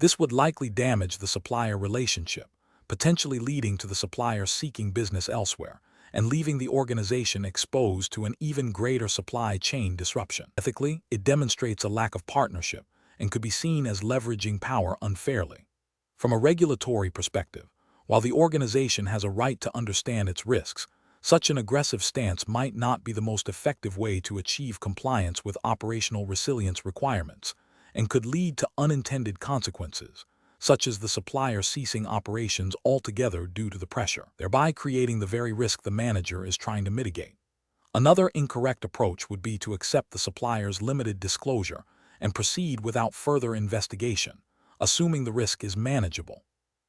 This would likely damage the supplier relationship, potentially leading to the supplier seeking business elsewhere and leaving the organization exposed to an even greater supply chain disruption. Ethically, it demonstrates a lack of partnership and could be seen as leveraging power unfairly. From a regulatory perspective, while the organization has a right to understand its risks, such an aggressive stance might not be the most effective way to achieve compliance with operational resilience requirements and could lead to unintended consequences, such as the supplier ceasing operations altogether due to the pressure, thereby creating the very risk the manager is trying to mitigate. Another incorrect approach would be to accept the supplier's limited disclosure and proceed without further investigation, assuming the risk is manageable.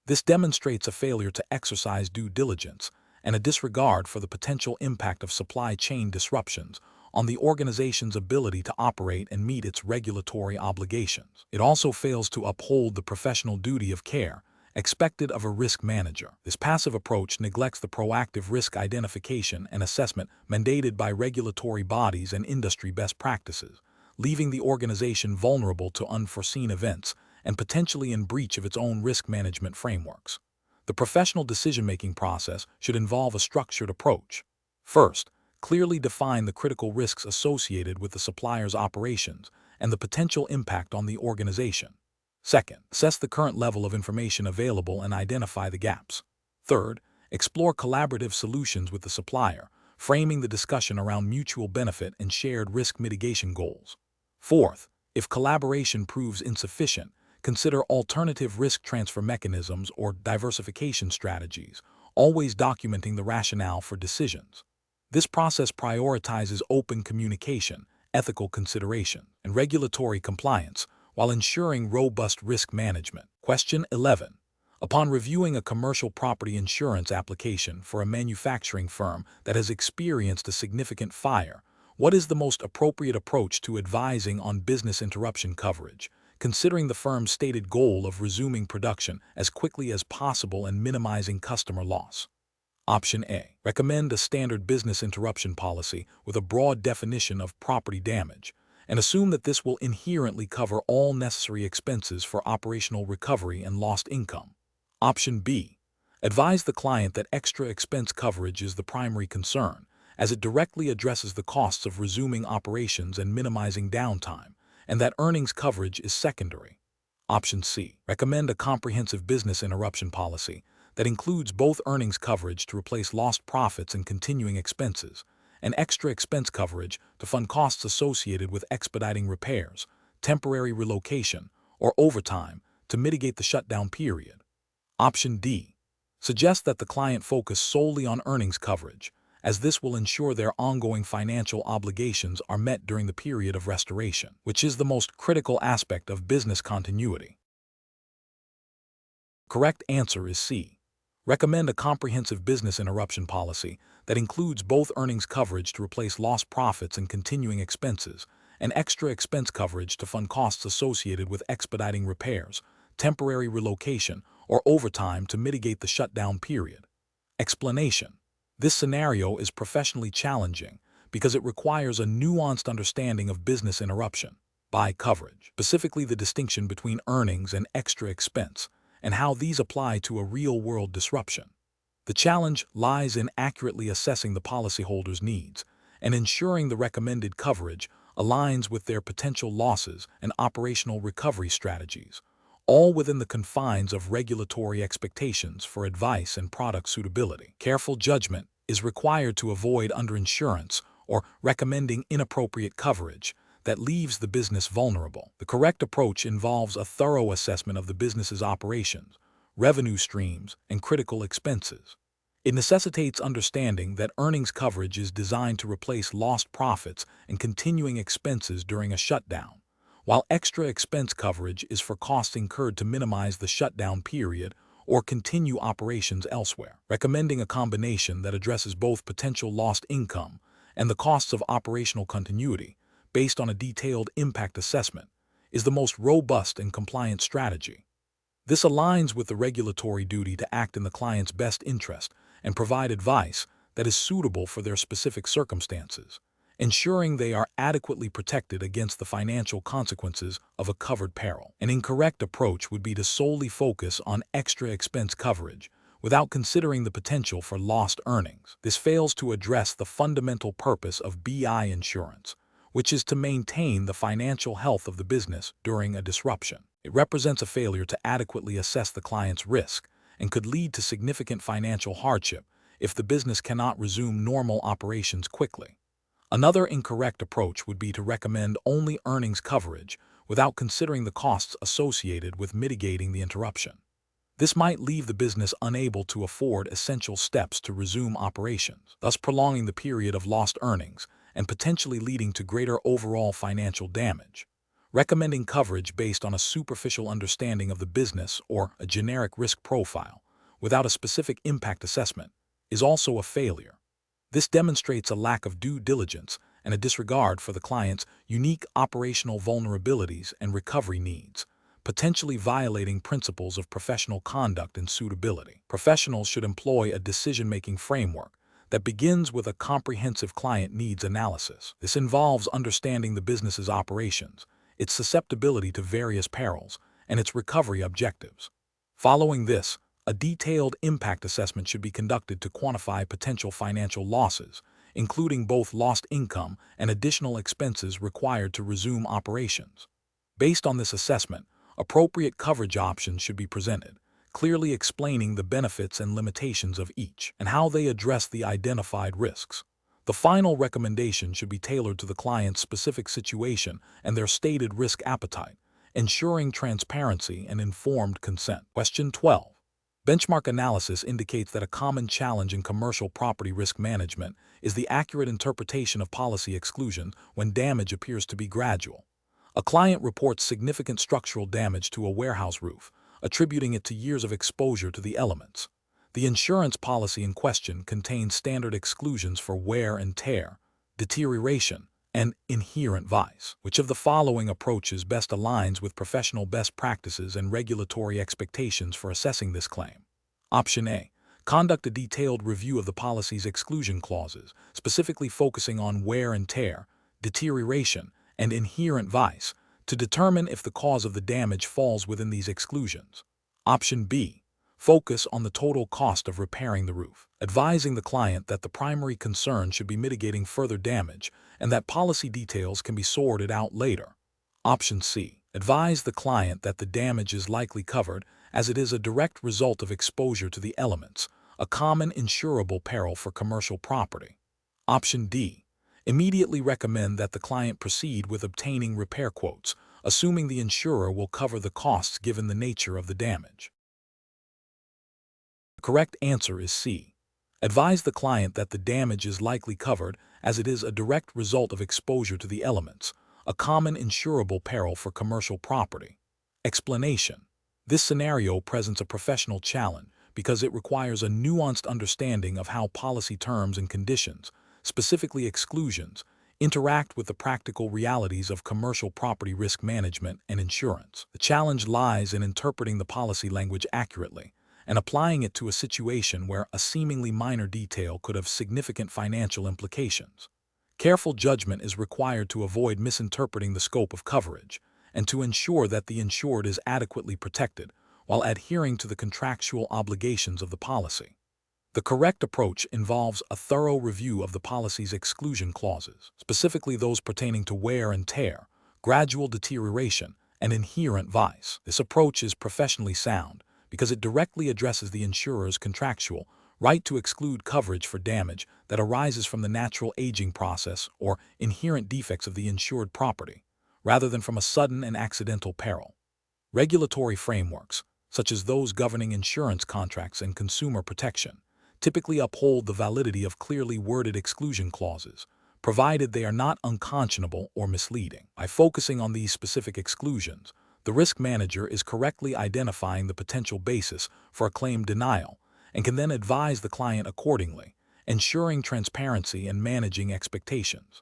This demonstrates a failure to exercise due diligence and a disregard for the potential impact of supply chain disruptions on the organization's ability to operate and meet its regulatory obligations. It also fails to uphold the professional duty of care expected of a risk manager. This passive approach neglects the proactive risk identification and assessment mandated by regulatory bodies and industry best practices, leaving the organization vulnerable to unforeseen events and potentially in breach of its own risk management frameworks. The professional decision-making process should involve a structured approach. First, clearly define the critical risks associated with the supplier's operations and the potential impact on the organization. Second, assess the current level of information available and identify the gaps. Third, explore collaborative solutions with the supplier, framing the discussion around mutual benefit and shared risk mitigation goals. Fourth, if collaboration proves insufficient, consider alternative risk transfer mechanisms or diversification strategies, always documenting the rationale for decisions. This process prioritizes open communication, ethical consideration, and regulatory compliance, while ensuring robust risk management. Question 11. Upon reviewing a commercial property insurance application for a manufacturing firm that has experienced a significant fire, what is the most appropriate approach to advising on business interruption coverage, considering the firm's stated goal of resuming production as quickly as possible and minimizing customer loss? Option A. Recommend a standard business interruption policy with a broad definition of property damage, and assume that this will inherently cover all necessary expenses for operational recovery and lost income. Option B. Advise the client that extra expense coverage is the primary concern, as it directly addresses the costs of resuming operations and minimizing downtime, and that earnings coverage is secondary. Option C. Recommend a comprehensive business interruption policy that includes both earnings coverage to replace lost profits and continuing expenses, and extra expense coverage to fund costs associated with expediting repairs, temporary relocation, or overtime to mitigate the shutdown period. Option D. Suggests that the client focus solely on earnings coverage, as this will ensure their ongoing financial obligations are met during the period of restoration, which is the most critical aspect of business continuity. Correct answer is C. Recommend a comprehensive business interruption policy that includes both earnings coverage to replace lost profits and continuing expenses, and extra expense coverage to fund costs associated with expediting repairs, temporary relocation, or overtime to mitigate the shutdown period. Explanation. This scenario is professionally challenging because it requires a nuanced understanding of business interruption by coverage, specifically the distinction between earnings and extra expense, and how these apply to a real-world disruption. The challenge lies in accurately assessing the policyholder's needs and ensuring the recommended coverage aligns with their potential losses and operational recovery strategies, all within the confines of regulatory expectations for advice and product suitability. Careful judgment is required to avoid underinsurance or recommending inappropriate coverage that leaves the business vulnerable. The correct approach involves a thorough assessment of the business's operations, revenue streams, and critical expenses. It necessitates understanding that earnings coverage is designed to replace lost profits and continuing expenses during a shutdown, while extra expense coverage is for costs incurred to minimize the shutdown period or continue operations elsewhere. Recommending a combination that addresses both potential lost income and the costs of operational continuity based on a detailed impact assessment is the most robust and compliant strategy. This aligns with the regulatory duty to act in the client's best interest and provide advice that is suitable for their specific circumstances, ensuring they are adequately protected against the financial consequences of a covered peril. An incorrect approach would be to solely focus on extra expense coverage without considering the potential for lost earnings. This fails to address the fundamental purpose of BI insurance, which is to maintain the financial health of the business during a disruption. It represents a failure to adequately assess the client's risk and could lead to significant financial hardship if the business cannot resume normal operations quickly. Another incorrect approach would be to recommend only earnings coverage without considering the costs associated with mitigating the interruption. This might leave the business unable to afford essential steps to resume operations, thus prolonging the period of lost earnings and potentially leading to greater overall financial damage. Recommending coverage based on a superficial understanding of the business or a generic risk profile, without a specific impact assessment, is also a failure. This demonstrates a lack of due diligence and a disregard for the client's unique operational vulnerabilities and recovery needs, potentially violating principles of professional conduct and suitability. Professionals should employ a decision-making framework that begins with a comprehensive client needs analysis. This involves understanding the business's operations, its susceptibility to various perils, and its recovery objectives. Following this, a detailed impact assessment should be conducted to quantify potential financial losses, including both lost income and additional expenses required to resume operations. Based on this assessment, appropriate coverage options should be presented, clearly explaining the benefits and limitations of each and how they address the identified risks. The final recommendation should be tailored to the client's specific situation and their stated risk appetite, ensuring transparency and informed consent. Question 12. Benchmark analysis indicates that a common challenge in commercial property risk management is the accurate interpretation of policy exclusion when damage appears to be gradual. A client reports significant structural damage to a warehouse roof, attributing it to years of exposure to the elements. The insurance policy in question contains standard exclusions for wear and tear, deterioration, and inherent vice. Which of the following approaches best aligns with professional best practices and regulatory expectations for assessing this claim? Option A. Conduct a detailed review of the policy's exclusion clauses, specifically focusing on wear and tear, deterioration, and inherent vice, to determine if the cause of the damage falls within these exclusions. Option B. Focus on the total cost of repairing the roof, advising the client that the primary concern should be mitigating further damage and that policy details can be sorted out later. Option C. Advise the client that the damage is likely covered as it is a direct result of exposure to the elements, a common insurable peril for commercial property. Option D. Immediately recommend that the client proceed with obtaining repair quotes, assuming the insurer will cover the costs given the nature of the damage. The correct answer is C. Advise the client that the damage is likely covered as it is a direct result of exposure to the elements, a common insurable peril for commercial property. Explanation. This scenario presents a professional challenge because it requires a nuanced understanding of how policy terms and conditions, specifically exclusions, interact with the practical realities of commercial property risk management and insurance. The challenge lies in interpreting the policy language accurately and applying it to a situation where a seemingly minor detail could have significant financial implications. Careful judgment is required to avoid misinterpreting the scope of coverage and to ensure that the insured is adequately protected while adhering to the contractual obligations of the policy. The correct approach involves a thorough review of the policy's exclusion clauses, specifically those pertaining to wear and tear, gradual deterioration, and inherent vice. This approach is professionally sound because it directly addresses the insurer's contractual right to exclude coverage for damage that arises from the natural aging process or inherent defects of the insured property, rather than from a sudden and accidental peril. Regulatory frameworks, such as those governing insurance contracts and consumer protection, typically uphold the validity of clearly worded exclusion clauses, provided they are not unconscionable or misleading. By focusing on these specific exclusions, the risk manager is correctly identifying the potential basis for a claim denial and can then advise the client accordingly, ensuring transparency and managing expectations.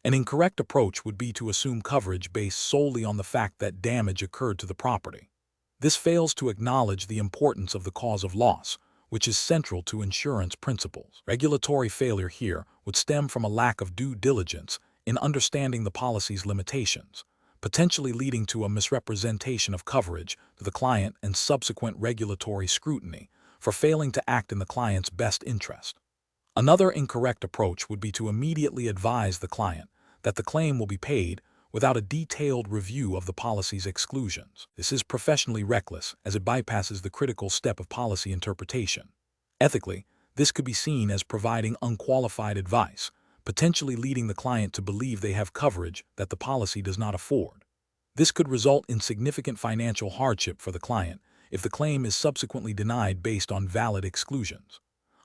An incorrect approach would be to assume coverage based solely on the fact that damage occurred to the property. This fails to acknowledge the importance of the cause of loss, which is central to insurance principles. Regulatory failure here would stem from a lack of due diligence in understanding the policy's limitations, potentially leading to a misrepresentation of coverage to the client and subsequent regulatory scrutiny for failing to act in the client's best interest. Another incorrect approach would be to immediately advise the client that the claim will be paid without a detailed review of the policy's exclusions. This is professionally reckless as it bypasses the critical step of policy interpretation. Ethically, this could be seen as providing unqualified advice, potentially leading the client to believe they have coverage that the policy does not afford. This could result in significant financial hardship for the client if the claim is subsequently denied based on valid exclusions.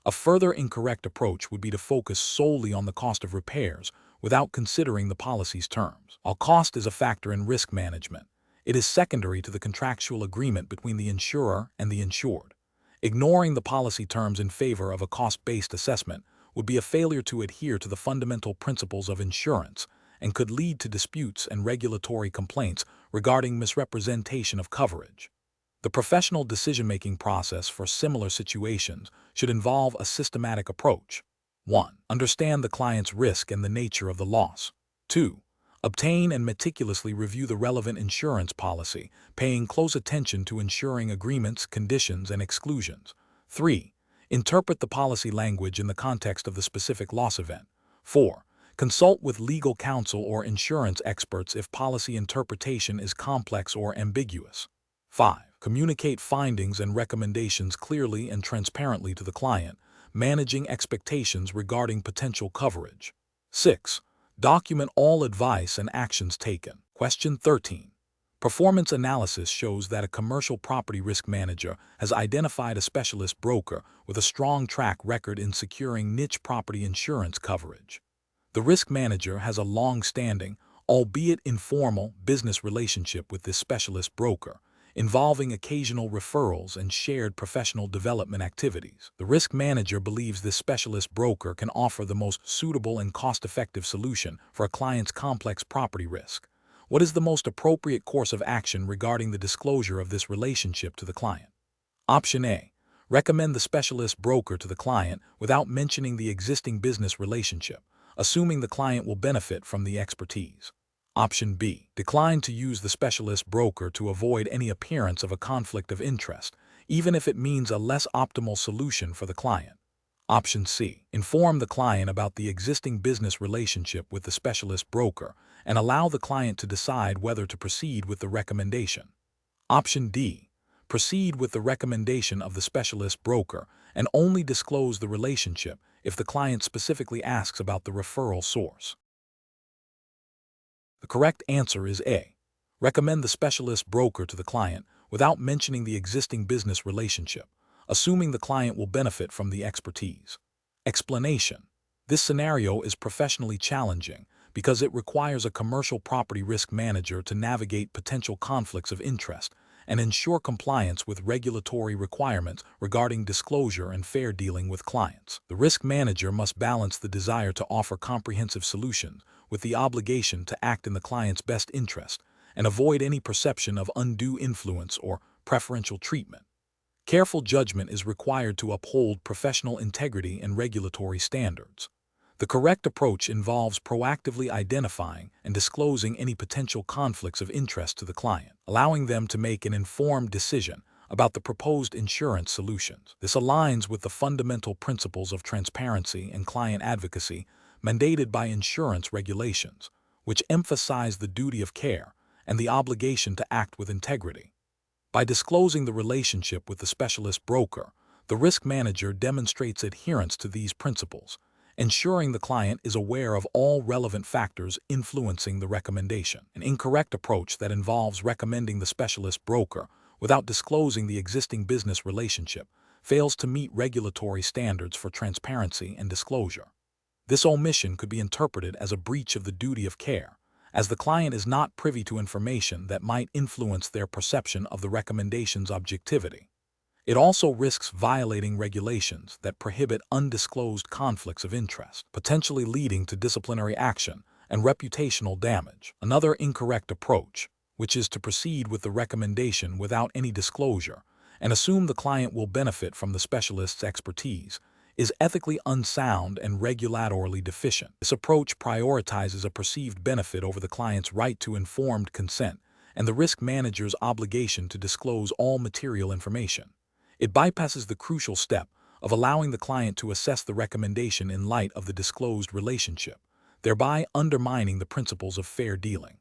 A further incorrect approach would be to focus solely on the cost of repairs without considering the policy's terms. While cost is a factor in risk management, it is secondary to the contractual agreement between the insurer and the insured. Ignoring the policy terms in favor of a cost-based assessment would be a failure to adhere to the fundamental principles of insurance and could lead to disputes and regulatory complaints regarding misrepresentation of coverage. The professional decision-making process for similar situations should involve a systematic approach. 1. Understand the client's risk and the nature of the loss. 2. Obtain and meticulously review the relevant insurance policy, paying close attention to insuring agreements, conditions, and exclusions. 3. Interpret the policy language in the context of the specific loss event. 4. Consult with legal counsel or insurance experts if policy interpretation is complex or ambiguous. 5. Communicate findings and recommendations clearly and transparently to the client, managing expectations regarding potential coverage. 6. Document all advice and actions taken. Question 13. Performance analysis shows that a commercial property risk manager has identified a specialist broker with a strong track record in securing niche property insurance coverage. The risk manager has a long-standing, albeit informal, business relationship with this specialist broker, involving occasional referrals and shared professional development activities. The risk manager believes this specialist broker can offer the most suitable and cost-effective solution for a client's complex property risk. What is the most appropriate course of action regarding the disclosure of this relationship to the client? Option A. Recommend the specialist broker to the client without mentioning the existing business relationship, assuming the client will benefit from the expertise. Option B. Decline to use the specialist broker to avoid any appearance of a conflict of interest, even if it means a less optimal solution for the client. Option C. Inform the client about the existing business relationship with the specialist broker and allow the client to decide whether to proceed with the recommendation. Option D. Proceed with the recommendation of the specialist broker and only disclose the relationship if the client specifically asks about the referral source. The correct answer is A. Recommend the specialist broker to the client without mentioning the existing business relationship, assuming the client will benefit from the expertise. Explanation. This scenario is professionally challenging because it requires a commercial property risk manager to navigate potential conflicts of interest and ensure compliance with regulatory requirements regarding disclosure and fair dealing with clients. The risk manager must balance the desire to offer comprehensive solutions with the obligation to act in the client's best interest and avoid any perception of undue influence or preferential treatment. Careful judgment is required to uphold professional integrity and regulatory standards. The correct approach involves proactively identifying and disclosing any potential conflicts of interest to the client, allowing them to make an informed decision about the proposed insurance solutions. This aligns with the fundamental principles of transparency and client advocacy mandated by insurance regulations, which emphasize the duty of care and the obligation to act with integrity. By disclosing the relationship with the specialist broker, the risk manager demonstrates adherence to these principles, ensuring the client is aware of all relevant factors influencing the recommendation. An incorrect approach that involves recommending the specialist broker without disclosing the existing business relationship fails to meet regulatory standards for transparency and disclosure. This omission could be interpreted as a breach of the duty of care, as the client is not privy to information that might influence their perception of the recommendation's objectivity. It also risks violating regulations that prohibit undisclosed conflicts of interest, potentially leading to disciplinary action and reputational damage. Another incorrect approach, which is to proceed with the recommendation without any disclosure and assume the client will benefit from the specialist's expertise, is ethically unsound and regulatorily deficient. This approach prioritizes a perceived benefit over the client's right to informed consent and the risk manager's obligation to disclose all material information. It bypasses the crucial step of allowing the client to assess the recommendation in light of the disclosed relationship, thereby undermining the principles of fair dealing.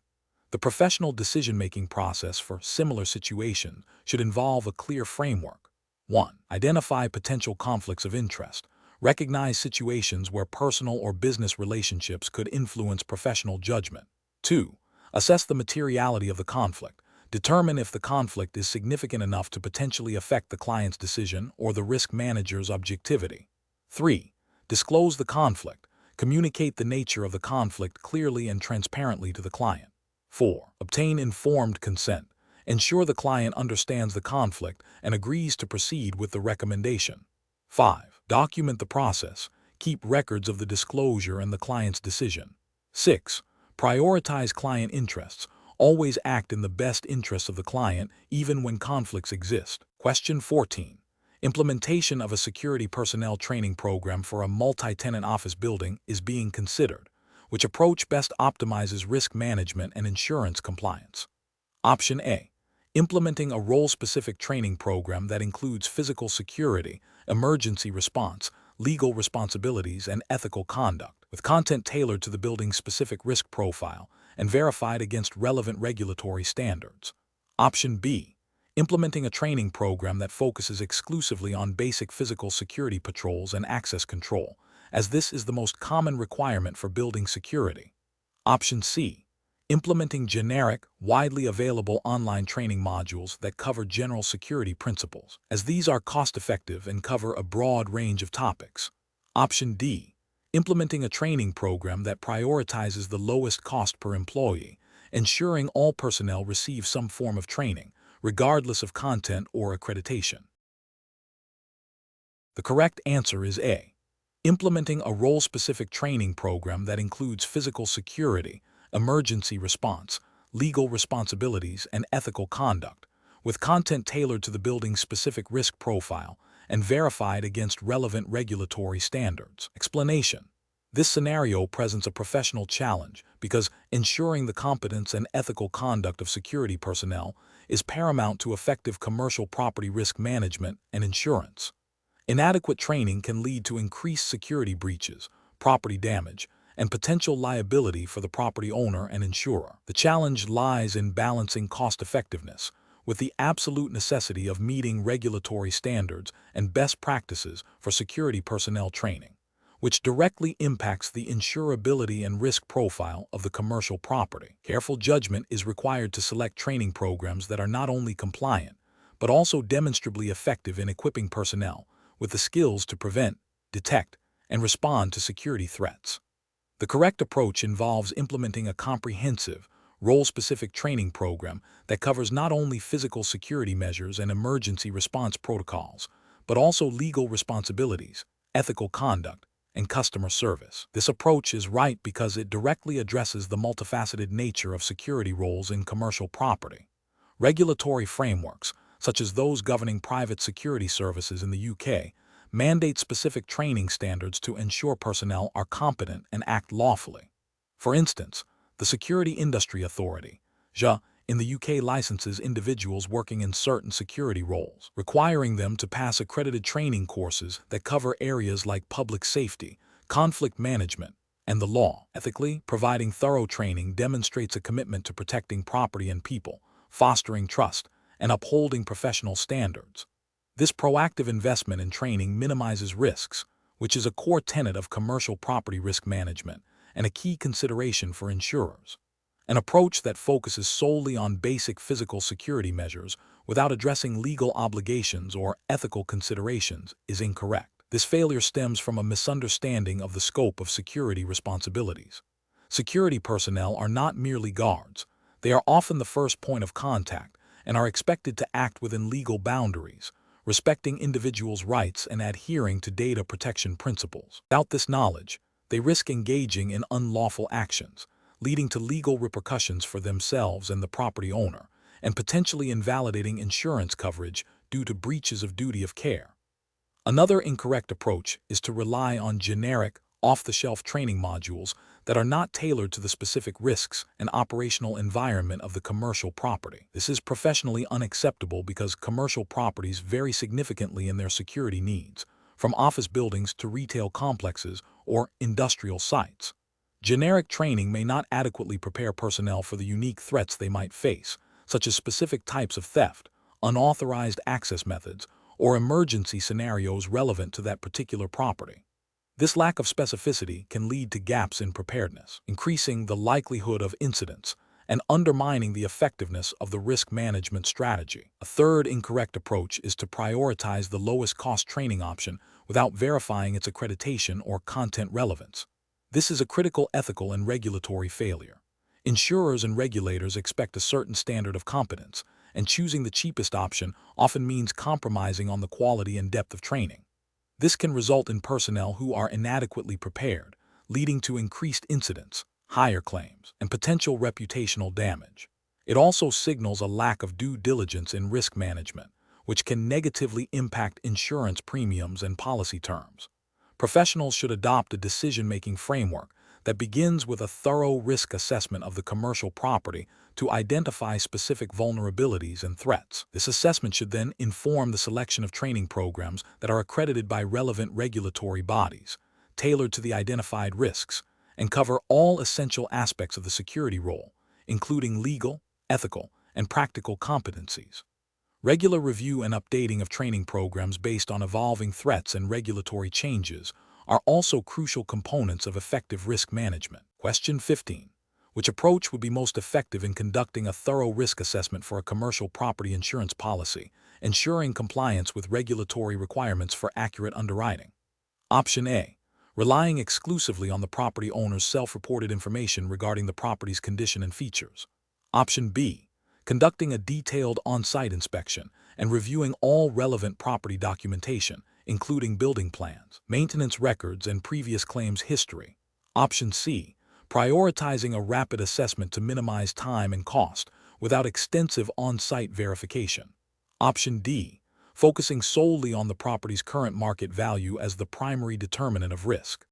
The professional decision-making process for similar situations should involve a clear framework. 1. Identify potential conflicts of interest. Recognize situations where personal or business relationships could influence professional judgment. 2. Assess the materiality of the conflict, Determine if the conflict is significant enough to potentially affect the client's decision or the risk manager's objectivity. 3. Disclose the conflict. Communicate the nature of the conflict clearly and transparently to the client. 4. Obtain informed consent. Ensure the client understands the conflict and agrees to proceed with the recommendation. 5. Document the process. Keep records of the disclosure and the client's decision. 6. Prioritize client interests. Always act in the best interests of the client, even when conflicts exist. Question 14. Implementation of a security personnel training program for a multi-tenant office building is being considered. Which approach best optimizes risk management and insurance compliance? Option A. Implementing a role-specific training program that includes physical security, emergency response, legal responsibilities, and ethical conduct, with content tailored to the building's specific risk profile and verified against relevant regulatory standards. Option B. Implementing a training program that focuses exclusively on basic physical security patrols and access control, as this is the most common requirement for building security. Option C. Implementing generic, widely available online training modules that cover general security principles, as these are cost-effective and cover a broad range of topics. Option D. Implementing a training program that prioritizes the lowest cost per employee, ensuring all personnel receive some form of training, regardless of content or accreditation. The correct answer is A. Implementing a role-specific training program that includes physical security, emergency response, legal responsibilities, and ethical conduct, with content tailored to the building's specific risk profile and verified against relevant regulatory standards. Explanation. This scenario presents a professional challenge because ensuring the competence and ethical conduct of security personnel is paramount to effective commercial property risk management and insurance. Inadequate training can lead to increased security breaches, property damage, and potential liability for the property owner and insurer. The challenge lies in balancing cost-effectiveness with the absolute necessity of meeting regulatory standards and best practices for security personnel training, which directly impacts the insurability and risk profile of the commercial property. Careful judgment is required to select training programs that are not only compliant, but also demonstrably effective in equipping personnel with the skills to prevent, detect, and respond to security threats. The correct approach involves implementing a comprehensive, role-specific training program that covers not only physical security measures and emergency response protocols, but also legal responsibilities, ethical conduct, and customer service. This approach is right because it directly addresses the multifaceted nature of security roles in commercial property. Regulatory frameworks, such as those governing private security services in the UK, mandate specific training standards to ensure personnel are competent and act lawfully. For instance, the Security Industry Authority, SIA, in the UK licenses individuals working in certain security roles, requiring them to pass accredited training courses that cover areas like public safety, conflict management, and the law. Ethically, providing thorough training demonstrates a commitment to protecting property and people, fostering trust, and upholding professional standards. This proactive investment in training minimizes risks, which is a core tenet of commercial property risk management and a key consideration for insurers. An approach that focuses solely on basic physical security measures without addressing legal obligations or ethical considerations is incorrect. This failure stems from a misunderstanding of the scope of security responsibilities. Security personnel are not merely guards. They are often the first point of contact and are expected to act within legal boundaries, respecting individuals' rights and adhering to data protection principles. Without this knowledge, they risk engaging in unlawful actions, leading to legal repercussions for themselves and the property owner, and potentially invalidating insurance coverage due to breaches of duty of care. Another incorrect approach is to rely on generic, off-the-shelf training modules that are not tailored to the specific risks and operational environment of the commercial property. This is professionally unacceptable because commercial properties vary significantly in their security needs, from office buildings to retail complexes or industrial sites. Generic training may not adequately prepare personnel for the unique threats they might face, such as specific types of theft, unauthorized access methods, or emergency scenarios relevant to that particular property. This lack of specificity can lead to gaps in preparedness, increasing the likelihood of incidents and undermining the effectiveness of the risk management strategy. A third incorrect approach is to prioritize the lowest cost training option without verifying its accreditation or content relevance. This is a critical ethical and regulatory failure. Insurers and regulators expect a certain standard of competence, and choosing the cheapest option often means compromising on the quality and depth of training. This can result in personnel who are inadequately prepared, leading to increased incidents, higher claims, and potential reputational damage. It also signals a lack of due diligence in risk management, which can negatively impact insurance premiums and policy terms. Professionals should adopt a decision-making framework that begins with a thorough risk assessment of the commercial property to identify specific vulnerabilities and threats. This assessment should then inform the selection of training programs that are accredited by relevant regulatory bodies, tailored to the identified risks, and cover all essential aspects of the security role, including legal, ethical, and practical competencies. Regular review and updating of training programs based on evolving threats and regulatory changes are also crucial components of effective risk management. Question 15. Which approach would be most effective in conducting a thorough risk assessment for a commercial property insurance policy, ensuring compliance with regulatory requirements for accurate underwriting? Option A. Relying exclusively on the property owner's self-reported information regarding the property's condition and features. Option B. Conducting a detailed on-site inspection and reviewing all relevant property documentation, including building plans, maintenance records, and previous claims history. Option C. Prioritizing a rapid assessment to minimize time and cost without extensive on-site verification. Option D. Focusing solely on the property's current market value as the primary determinant of risk.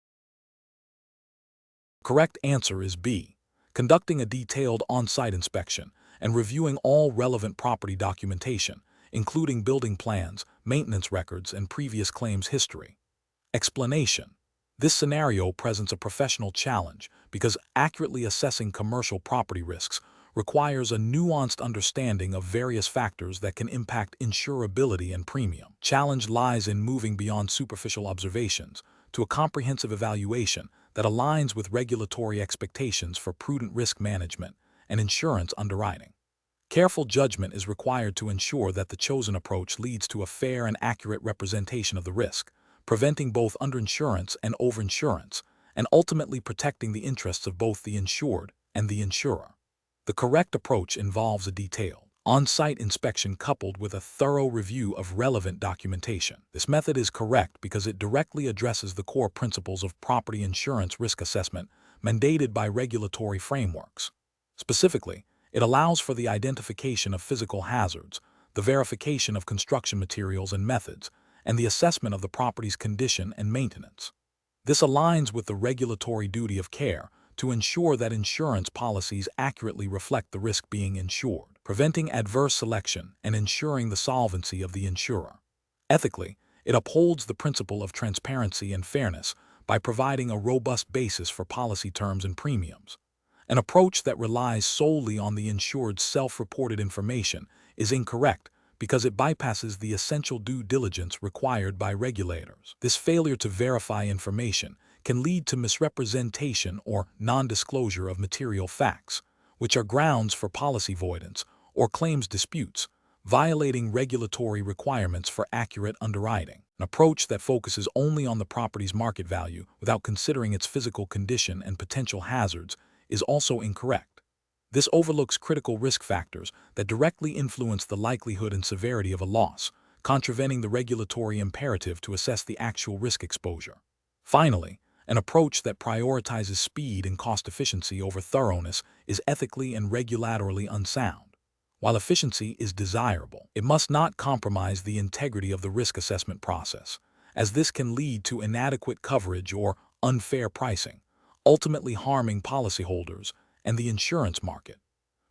Correct answer is B. Conducting a detailed on-site inspection and reviewing all relevant property documentation, including building plans, maintenance records, and previous claims history. Explanation. This scenario presents a professional challenge because accurately assessing commercial property risks requires a nuanced understanding of various factors that can impact insurability and premium. Challenge lies in moving beyond superficial observations to a comprehensive evaluation that aligns with regulatory expectations for prudent risk management and insurance underwriting. Careful judgment is required to ensure that the chosen approach leads to a fair and accurate representation of the risk, preventing both underinsurance and overinsurance, and ultimately protecting the interests of both the insured and the insurer. The correct approach involves a detailed, on-site inspection coupled with a thorough review of relevant documentation. This method is correct because it directly addresses the core principles of property insurance risk assessment mandated by regulatory frameworks. Specifically, it allows for the identification of physical hazards, the verification of construction materials and methods, and the assessment of the property's condition and maintenance. This aligns with the regulatory duty of care to ensure that insurance policies accurately reflect the risk being insured, preventing adverse selection and ensuring the solvency of the insurer. Ethically, it upholds the principle of transparency and fairness by providing a robust basis for policy terms and premiums. An approach that relies solely on the insured's self-reported information is incorrect because it bypasses the essential due diligence required by regulators. This failure to verify information can lead to misrepresentation or non-disclosure of material facts, which are grounds for policy voidance or claims disputes, violating regulatory requirements for accurate underwriting. An approach that focuses only on the property's market value without considering its physical condition and potential hazards is also incorrect. This overlooks critical risk factors that directly influence the likelihood and severity of a loss, contravening the regulatory imperative to assess the actual risk exposure. Finally, an approach that prioritizes speed and cost efficiency over thoroughness is ethically and regulatorily unsound. While efficiency is desirable, it must not compromise the integrity of the risk assessment process, as this can lead to inadequate coverage or unfair pricing, ultimately harming policyholders and the insurance market.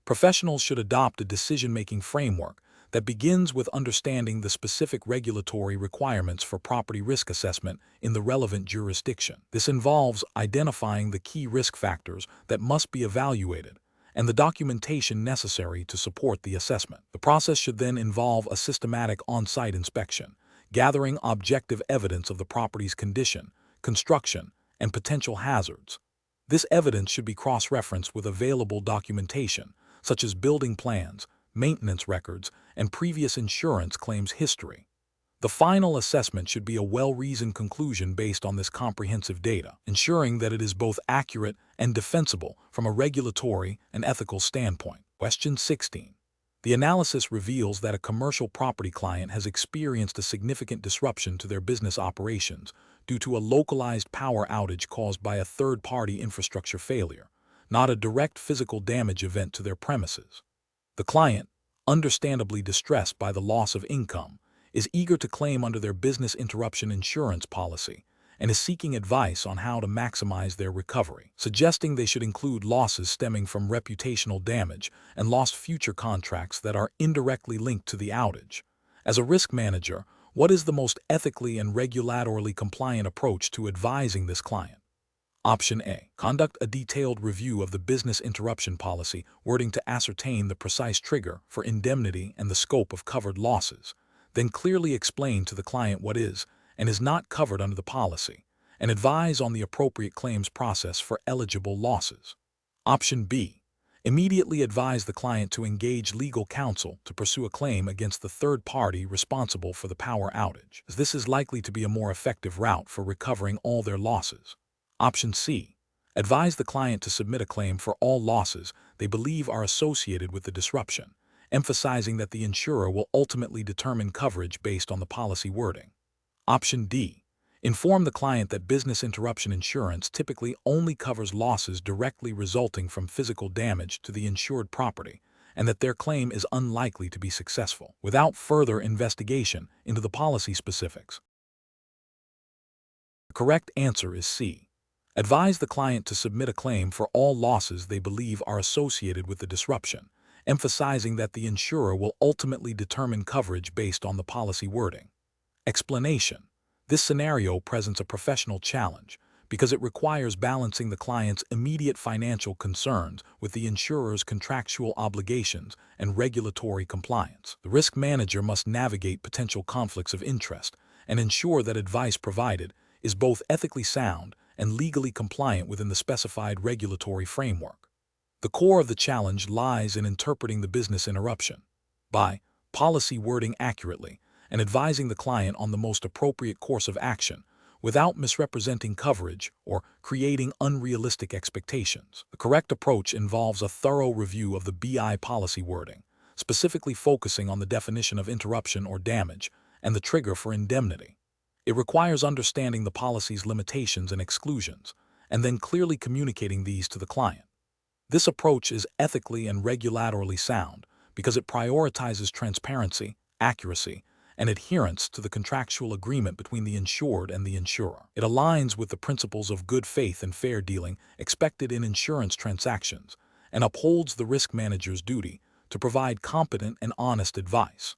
Professionals should adopt a decision-making framework that begins with understanding the specific regulatory requirements for property risk assessment in the relevant jurisdiction. This involves identifying the key risk factors that must be evaluated and the documentation necessary to support the assessment. The process should then involve a systematic on-site inspection, gathering objective evidence of the property's condition, construction, and potential hazards. This evidence should be cross-referenced with available documentation, such as building plans, maintenance records, and previous insurance claims history. The final assessment should be a well-reasoned conclusion based on this comprehensive data, ensuring that it is both accurate and defensible from a regulatory and ethical standpoint. Question 16. The analysis reveals that a commercial property client has experienced a significant disruption to their business operations due to a localized power outage caused by a third-party infrastructure failure, not a direct physical damage event to their premises. The client, understandably distressed by the loss of income, is eager to claim under their business interruption insurance policy and is seeking advice on how to maximize their recovery, suggesting they should include losses stemming from reputational damage and lost future contracts that are indirectly linked to the outage. As a risk manager, what is the most ethically and regulatorily compliant approach to advising this client? Option A. Conduct a detailed review of the business interruption policy wording to ascertain the precise trigger for indemnity and the scope of covered losses. Then clearly explain to the client what is and is not covered under the policy, and advise on the appropriate claims process for eligible losses. Option B. Immediately advise the client to engage legal counsel to pursue a claim against the third party responsible for the power outage, as this is likely to be a more effective route for recovering all their losses. Option C. Advise the client to submit a claim for all losses they believe are associated with the disruption, emphasizing that the insurer will ultimately determine coverage based on the policy wording. Option D. Inform the client that business interruption insurance typically only covers losses directly resulting from physical damage to the insured property, and that their claim is unlikely to be successful, without further investigation into the policy specifics. The correct answer is C. Advise the client to submit a claim for all losses they believe are associated with the disruption, emphasizing that the insurer will ultimately determine coverage based on the policy wording. Explanation. This scenario presents a professional challenge because it requires balancing the client's immediate financial concerns with the insurer's contractual obligations and regulatory compliance. The risk manager must navigate potential conflicts of interest and ensure that advice provided is both ethically sound and legally compliant within the specified regulatory framework. The core of the challenge lies in interpreting the business interruption by policy wording accurately and advising the client on the most appropriate course of action without misrepresenting coverage or creating unrealistic expectations. The correct approach involves a thorough review of the BI policy wording, specifically focusing on the definition of interruption or damage and the trigger for indemnity. It requires understanding the policy's limitations and exclusions, and then clearly communicating these to the client. This approach is ethically and regulatorily sound because it prioritizes transparency, accuracy, and adherence to the contractual agreement between the insured and the insurer. It aligns with the principles of good faith and fair dealing expected in insurance transactions and upholds the risk manager's duty to provide competent and honest advice.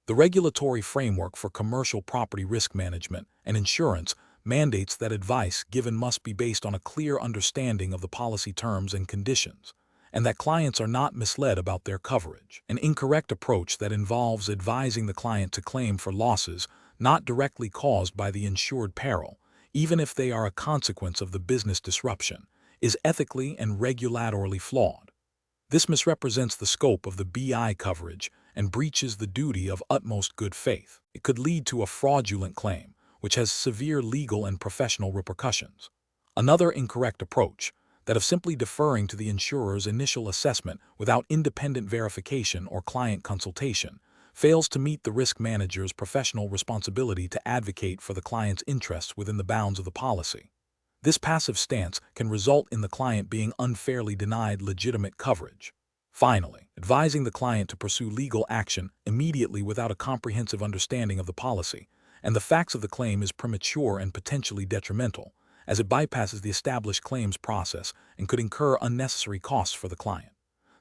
The regulatory framework for commercial property risk management and insurance mandates that advice given must be based on a clear understanding of the policy terms and conditions, and that clients are not misled about their coverage. An incorrect approach that involves advising the client to claim for losses not directly caused by the insured peril, even if they are a consequence of the business disruption, is ethically and regulatorily flawed. This misrepresents the scope of the BI coverage and breaches the duty of utmost good faith. It could lead to a fraudulent claim, which has severe legal and professional repercussions. Another incorrect approach, that of simply deferring to the insurer's initial assessment without independent verification or client consultation, fails to meet the risk manager's professional responsibility to advocate for the client's interests within the bounds of the policy. This passive stance can result in the client being unfairly denied legitimate coverage. Finally, advising the client to pursue legal action immediately without a comprehensive understanding of the policy and the facts of the claim is premature and potentially detrimental, as it bypasses the established claims process and could incur unnecessary costs for the client.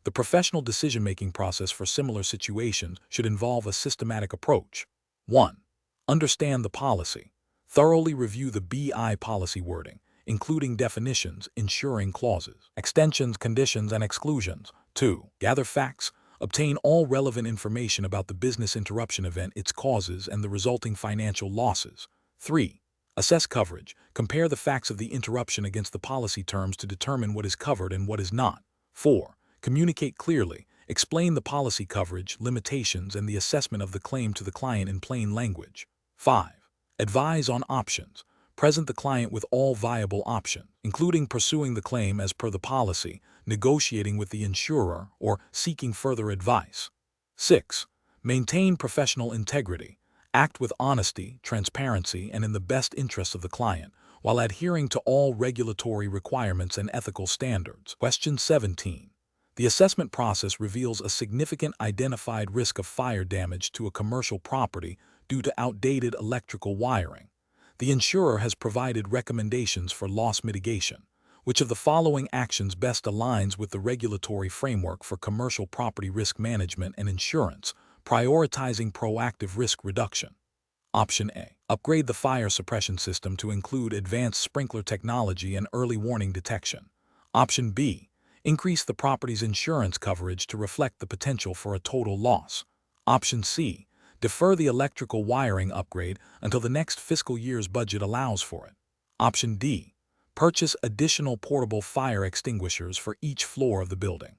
The professional decision-making process for similar situations should involve a systematic approach. 1. Understand the policy. Thoroughly review the BI policy wording, including definitions, insuring clauses, extensions, conditions, and exclusions. 2. Gather facts. Obtain all relevant information about the business interruption event, its causes, and the resulting financial losses. 3. Assess coverage. Compare the facts of the interruption against the policy terms to determine what is covered and what is not. 4. Communicate clearly. Explain the policy coverage, limitations, and the assessment of the claim to the client in plain language. 5. Advise on options. Present the client with all viable options, including pursuing the claim as per the policy, negotiating with the insurer, or seeking further advice. 6. Maintain professional integrity. Act with honesty, transparency, and in the best interests of the client, while adhering to all regulatory requirements and ethical standards. Question 17. The assessment process reveals a significant identified risk of fire damage to a commercial property due to outdated electrical wiring. The insurer has provided recommendations for loss mitigation. Which of the following actions best aligns with the regulatory framework for commercial property risk management and insurance, prioritizing proactive risk reduction? Option A. Upgrade the fire suppression system to include advanced sprinkler technology and early warning detection. Option B. Increase the property's insurance coverage to reflect the potential for a total loss. Option C. Defer the electrical wiring upgrade until the next fiscal year's budget allows for it. Option D. Purchase additional portable fire extinguishers for each floor of the building.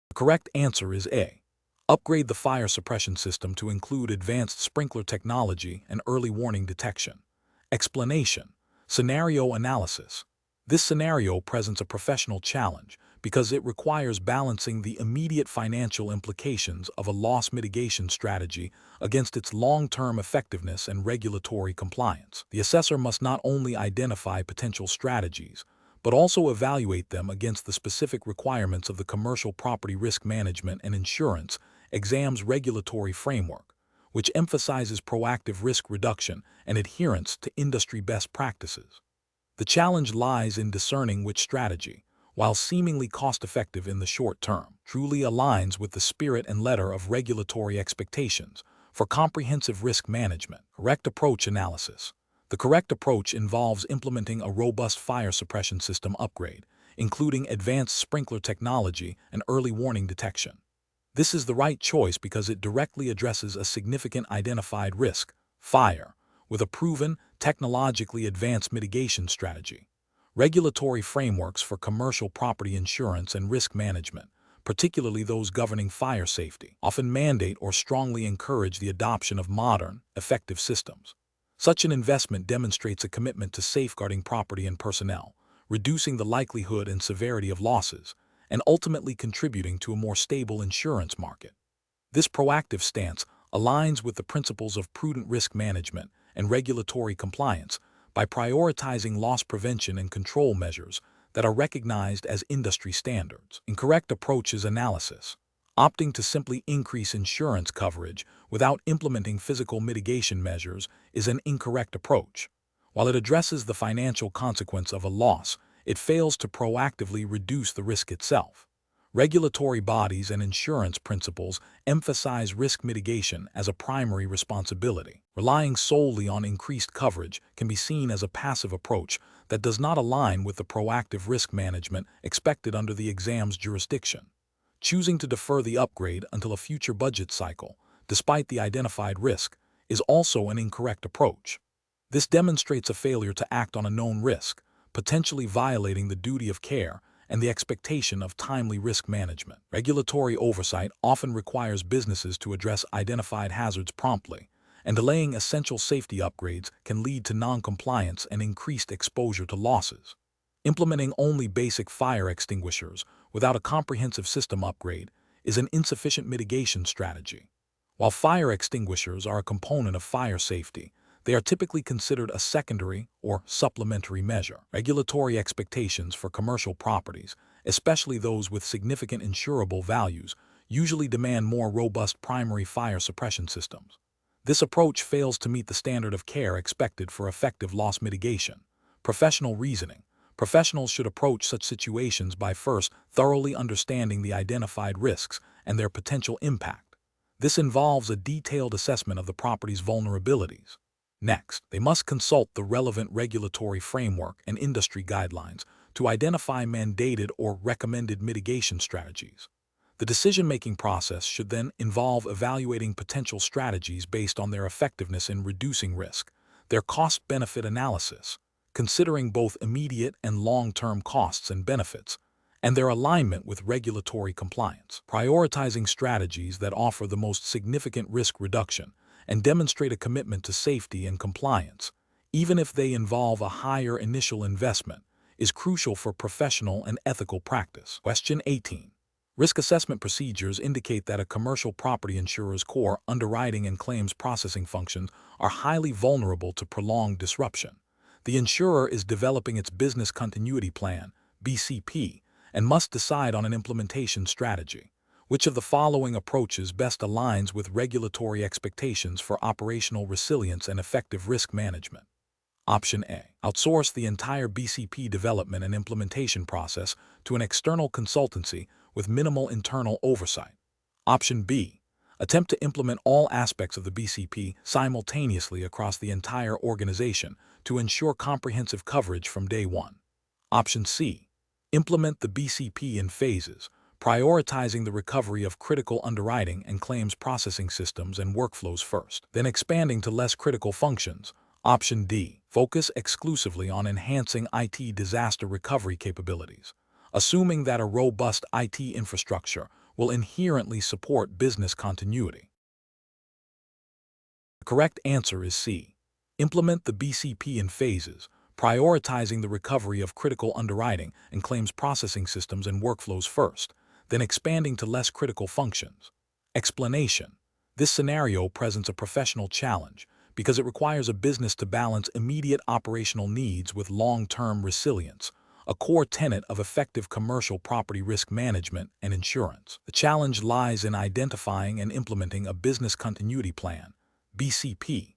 The correct answer is A. Upgrade the fire suppression system to include advanced sprinkler technology and early warning detection. Explanation. Scenario analysis. This scenario presents a professional challenge because it requires balancing the immediate financial implications of a loss mitigation strategy against its long-term effectiveness and regulatory compliance. The assessor must not only identify potential strategies, but also evaluate them against the specific requirements of the commercial property risk management and insurance exam's regulatory framework, which emphasizes proactive risk reduction and adherence to industry best practices. The challenge lies in discerning which strategy, while seemingly cost-effective in the short term, truly aligns with the spirit and letter of regulatory expectations for comprehensive risk management. Correct approach analysis. The correct approach involves implementing a robust fire suppression system upgrade, including advanced sprinkler technology and early warning detection. This is the right choice because it directly addresses a significant identified risk, fire, with a proven, technologically advanced mitigation strategy. Regulatory frameworks for commercial property insurance and risk management, particularly those governing fire safety, often mandate or strongly encourage the adoption of modern, effective systems. Such an investment demonstrates a commitment to safeguarding property and personnel, reducing the likelihood and severity of losses, and ultimately contributing to a more stable insurance market. This proactive stance aligns with the principles of prudent risk management and regulatory compliance by prioritizing loss prevention and control measures that are recognized as industry standards. Incorrect approach is analysis. Opting to simply increase insurance coverage without implementing physical mitigation measures is an incorrect approach. While it addresses the financial consequence of a loss, it fails to proactively reduce the risk itself. Regulatory bodies and insurance principles emphasize risk mitigation as a primary responsibility. Relying solely on increased coverage can be seen as a passive approach that does not align with the proactive risk management expected under the exam's jurisdiction. Choosing to defer the upgrade until a future budget cycle, despite the identified risk, is also an incorrect approach. This demonstrates a failure to act on a known risk, potentially violating the duty of care and the expectation of timely risk management. Regulatory oversight often requires businesses to address identified hazards promptly, and delaying essential safety upgrades can lead to non-compliance and increased exposure to losses. Implementing only basic fire extinguishers without a comprehensive system upgrade is an insufficient mitigation strategy. While fire extinguishers are a component of fire safety, they are typically considered a secondary or supplementary measure. Regulatory expectations for commercial properties, especially those with significant insurable values, usually demand more robust primary fire suppression systems. This approach fails to meet the standard of care expected for effective loss mitigation. Professional reasoning. Professionals should approach such situations by first thoroughly understanding the identified risks and their potential impact. This involves a detailed assessment of the property's vulnerabilities. Next, they must consult the relevant regulatory framework and industry guidelines to identify mandated or recommended mitigation strategies. The decision-making process should then involve evaluating potential strategies based on their effectiveness in reducing risk, their cost-benefit analysis, considering both immediate and long-term costs and benefits, and their alignment with regulatory compliance. Prioritizing strategies that offer the most significant risk reduction and demonstrate a commitment to safety and compliance, even if they involve a higher initial investment, is crucial for professional and ethical practice. Question 18. Risk assessment procedures indicate that a commercial property insurer's core underwriting and claims processing functions are highly vulnerable to prolonged disruption. The insurer is developing its business continuity plan, BCP, and must decide on an implementation strategy. Which of the following approaches best aligns with regulatory expectations for operational resilience and effective risk management? Option A. Outsource the entire BCP development and implementation process to an external consultancy with minimal internal oversight. Option B. Attempt to implement all aspects of the BCP simultaneously across the entire organization to ensure comprehensive coverage from day one. Option C. Implement the BCP in phases, prioritizing the recovery of critical underwriting and claims processing systems and workflows first, then expanding to less critical functions. Option D. Focus exclusively on enhancing IT disaster recovery capabilities, assuming that a robust IT infrastructure will inherently support business continuity. The correct answer is C. Implement the BCP in phases, prioritizing the recovery of critical underwriting and claims processing systems and workflows first, then expanding to less critical functions. Explanation. This scenario presents a professional challenge because it requires a business to balance immediate operational needs with long-term resilience, a core tenet of effective commercial property risk management and insurance. The challenge lies in identifying and implementing a business continuity plan, BCP,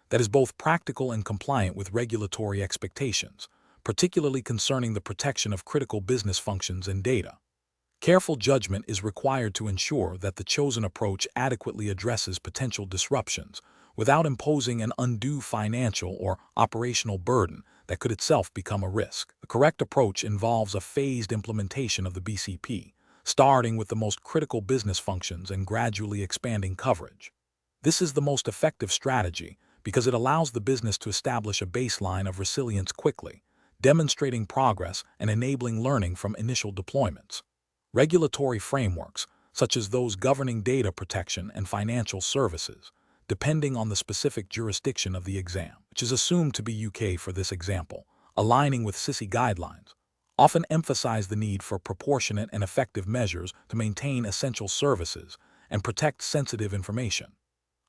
that is both practical and compliant with regulatory expectations, particularly concerning the protection of critical business functions and data. Careful judgment is required to ensure that the chosen approach adequately addresses potential disruptions without imposing an undue financial or operational burden that could itself become a risk. The correct approach involves a phased implementation of the BCP, starting with the most critical business functions and gradually expanding coverage. This is the most effective strategy because it allows the business to establish a baseline of resilience quickly, demonstrating progress and enabling learning from initial deployments. Regulatory frameworks, such as those governing data protection and financial services, depending on the specific jurisdiction of the exam, which is assumed to be UK for this example, aligning with CISI guidelines, often emphasize the need for proportionate and effective measures to maintain essential services and protect sensitive information.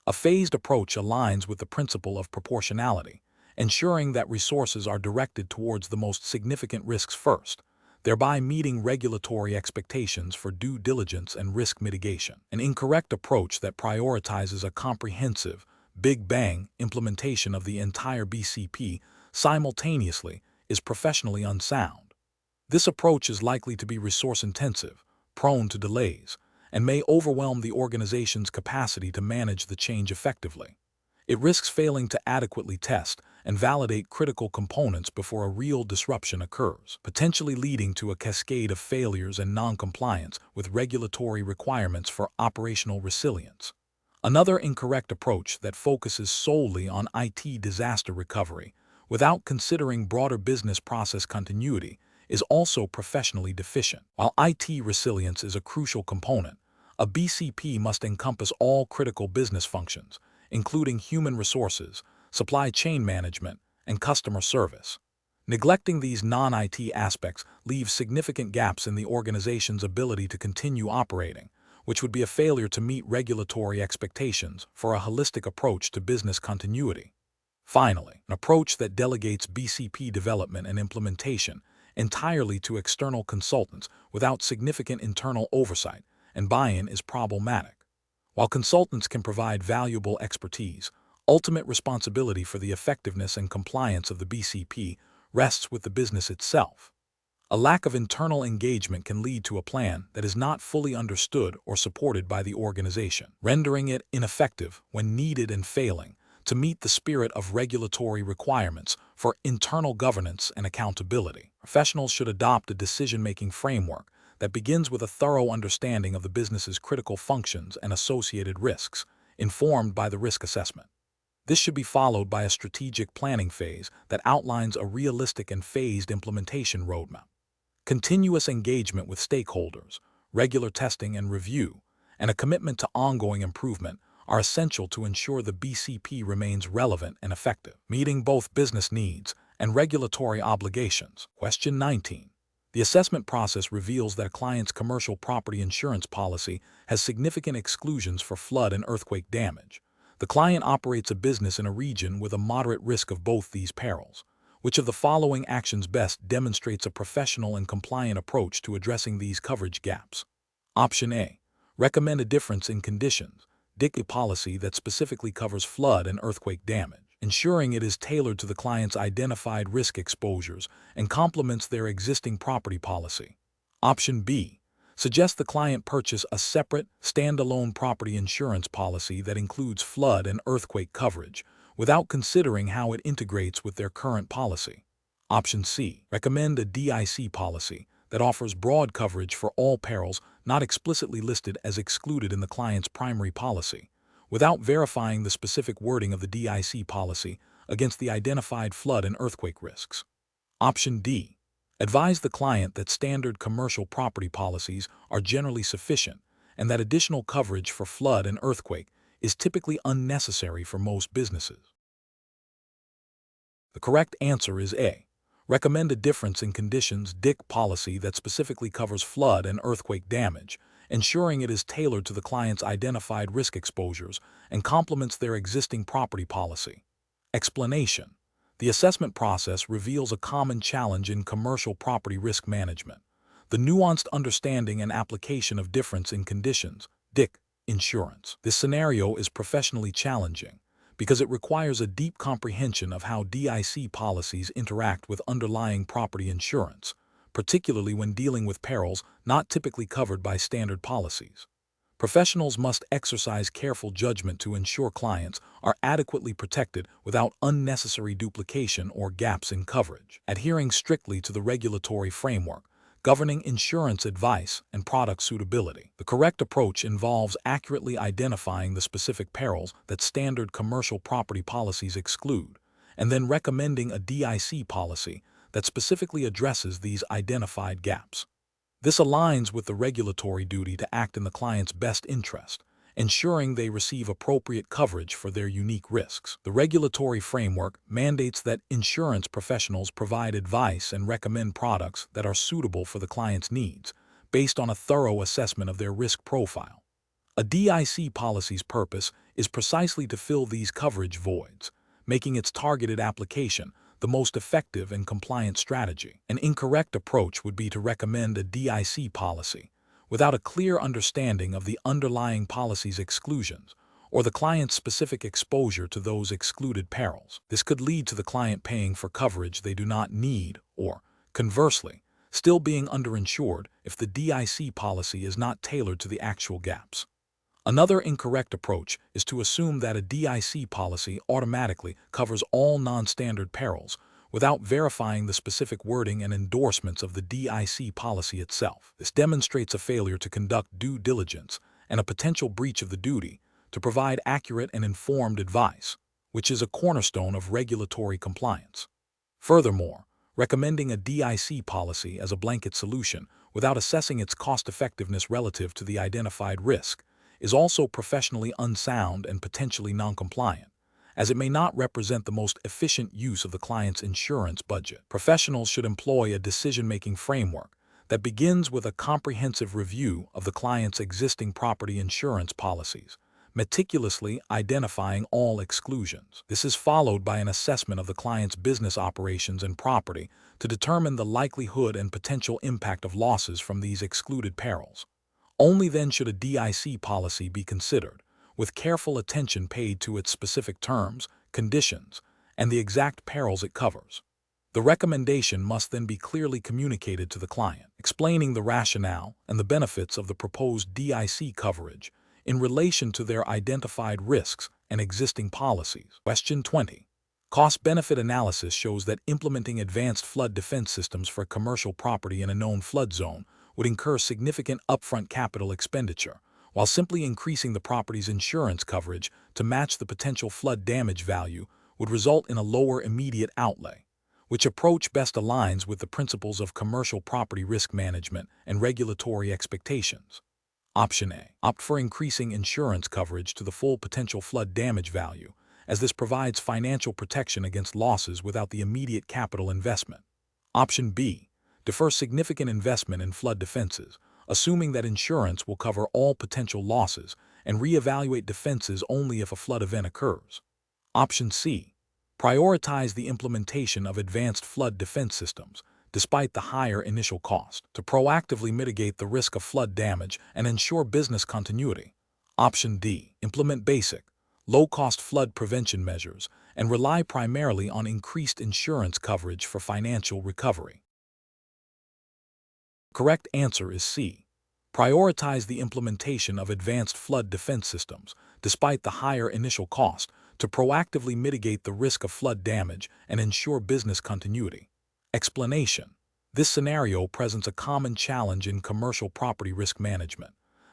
A phased approach aligns with the principle of proportionality, ensuring that resources are directed towards the most significant risks first, thereby meeting regulatory expectations for due diligence and risk mitigation. An incorrect approach that prioritizes a comprehensive, big bang implementation of the entire BCP simultaneously is professionally unsound. This approach is likely to be resource-intensive, prone to delays, and may overwhelm the organization's capacity to manage the change effectively. It risks failing to adequately test and validate critical components before a real disruption occurs, potentially leading to a cascade of failures and non-compliance with regulatory requirements for operational resilience. Another incorrect approach that focuses solely on IT disaster recovery without considering broader business process continuity is also professionally deficient. While IT resilience is a crucial component, a BCP must encompass all critical business functions, including human resources, supply chain management, and customer service. Neglecting these non-IT aspects leaves significant gaps in the organization's ability to continue operating, which would be a failure to meet regulatory expectations for a holistic approach to business continuity. Finally, an approach that delegates BCP development and implementation entirely to external consultants without significant internal oversight and buy-in is problematic. While consultants can provide valuable expertise, ultimate responsibility for the effectiveness and compliance of the BCP rests with the business itself. A lack of internal engagement can lead to a plan that is not fully understood or supported by the organization, rendering it ineffective when needed and failing to meet the spirit of regulatory requirements for internal governance and accountability. Professionals should adopt a decision-making framework that begins with a thorough understanding of the business's critical functions and associated risks, informed by the risk assessment. This should be followed by a strategic planning phase that outlines a realistic and phased implementation roadmap. Continuous engagement with stakeholders, regular testing and review, and a commitment to ongoing improvement are essential to ensure the BCP remains relevant and effective, meeting both business needs and regulatory obligations. Question 19. The assessment process reveals that a client's commercial property insurance policy has significant exclusions for flood and earthquake damage. The client operates a business in a region with a moderate risk of both these perils. Which of the following actions best demonstrates a professional and compliant approach to addressing these coverage gaps? Option A. Recommend a difference in conditions. Dictate a policy that specifically covers flood and earthquake damage, ensuring it is tailored to the client's identified risk exposures and complements their existing property policy. Option B. Suggest the client purchase a separate, standalone property insurance policy that includes flood and earthquake coverage, without considering how it integrates with their current policy. Option C. Recommend a DIC policy that offers broad coverage for all perils not explicitly listed as excluded in the client's primary policy, without verifying the specific wording of the DIC policy against the identified flood and earthquake risks. Option D. Advise the client that standard commercial property policies are generally sufficient and that additional coverage for flood and earthquake is typically unnecessary for most businesses. The correct answer is A. Recommend a difference in conditions DIC policy that specifically covers flood and earthquake damage, ensuring it is tailored to the client's identified risk exposures and complements their existing property policy. Explanation. The assessment process reveals a common challenge in commercial property risk management: the nuanced understanding and application of difference in conditions DIC insurance. This scenario is professionally challenging because it requires a deep comprehension of how DIC policies interact with underlying property insurance, particularly when dealing with perils not typically covered by standard policies. Professionals must exercise careful judgment to ensure clients are adequately protected without unnecessary duplication or gaps in coverage, adhering strictly to the regulatory framework governing insurance advice and product suitability. The correct approach involves accurately identifying the specific perils that standard commercial property policies exclude, and then recommending a DIC policy that specifically addresses these identified gaps. This aligns with the regulatory duty to act in the client's best interest, ensuring they receive appropriate coverage for their unique risks. The regulatory framework mandates that insurance professionals provide advice and recommend products that are suitable for the client's needs, based on a thorough assessment of their risk profile. A DIC policy's purpose is precisely to fill these coverage voids, making its targeted application the most effective and compliant strategy. An incorrect approach would be to recommend a DIC policy without a clear understanding of the underlying policy's exclusions or the client's specific exposure to those excluded perils. This could lead to the client paying for coverage they do not need or, conversely, still being underinsured if the DIC policy is not tailored to the actual gaps. Another incorrect approach is to assume that a DIC policy automatically covers all non-standard perils without verifying the specific wording and endorsements of the DIC policy itself. This demonstrates a failure to conduct due diligence and a potential breach of the duty to provide accurate and informed advice, which is a cornerstone of regulatory compliance. Furthermore, recommending a DIC policy as a blanket solution without assessing its cost-effectiveness relative to the identified risk is also professionally unsound and potentially non-compliant, as it may not represent the most efficient use of the client's insurance budget. Professionals should employ a decision-making framework that begins with a comprehensive review of the client's existing property insurance policies, meticulously identifying all exclusions. This is followed by an assessment of the client's business operations and property to determine the likelihood and potential impact of losses from these excluded perils. Only then should a DIC policy be considered, with careful attention paid to its specific terms, conditions, and the exact perils it covers. The recommendation must then be clearly communicated to the client, explaining the rationale and the benefits of the proposed DIC coverage in relation to their identified risks and existing policies. Question 20. Cost-benefit analysis shows that implementing advanced flood defense systems for commercial property in a known flood zone would incur significant upfront capital expenditure, while simply increasing the property's insurance coverage to match the potential flood damage value would result in a lower immediate outlay. Which approach best aligns with the principles of commercial property risk management and regulatory expectations? Option A. Opt for increasing insurance coverage to the full potential flood damage value, as this provides financial protection against losses without the immediate capital investment. Option B. Defer significant investment in flood defenses, assuming that insurance will cover all potential losses, and reevaluate defenses only if a flood event occurs. Option C. Prioritize the implementation of advanced flood defense systems, despite the higher initial cost, to proactively mitigate the risk of flood damage and ensure business continuity. Option D. Implement basic, low-cost flood prevention measures and rely primarily on increased insurance coverage for financial recovery. Correct answer is C. Prioritize the implementation of advanced flood defense systems, despite the higher initial cost, to proactively mitigate the risk of flood damage and ensure business continuity. Explanation: this scenario presents a common challenge in commercial property risk management,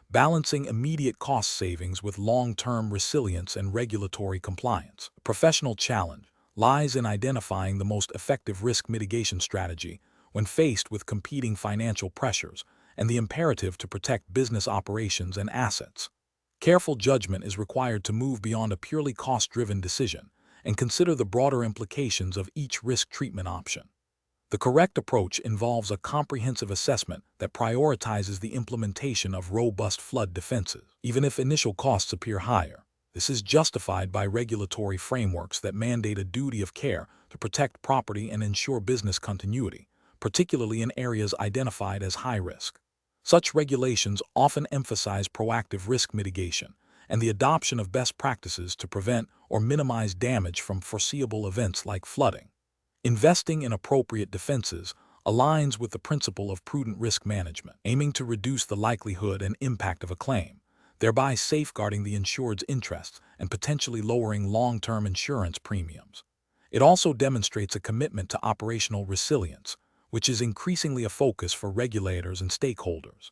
balancing immediate cost savings with long-term resilience and regulatory compliance. The professional challenge lies in identifying the most effective risk mitigation strategy when faced with competing financial pressures and the imperative to protect business operations and assets. Careful judgment is required to move beyond a purely cost-driven decision and consider the broader implications of each risk treatment option. The correct approach involves a comprehensive assessment that prioritizes the implementation of robust flood defenses, even if initial costs appear higher. This is justified by regulatory frameworks that mandate a duty of care to protect property and ensure business continuity, particularly in areas identified as high risk. Such regulations often emphasize proactive risk mitigation and the adoption of best practices to prevent or minimize damage from foreseeable events like flooding. Investing in appropriate defenses aligns with the principle of prudent risk management, aiming to reduce the likelihood and impact of a claim, thereby safeguarding the insured's interests and potentially lowering long-term insurance premiums. It also demonstrates a commitment to operational resilience, which is increasingly a focus for regulators and stakeholders.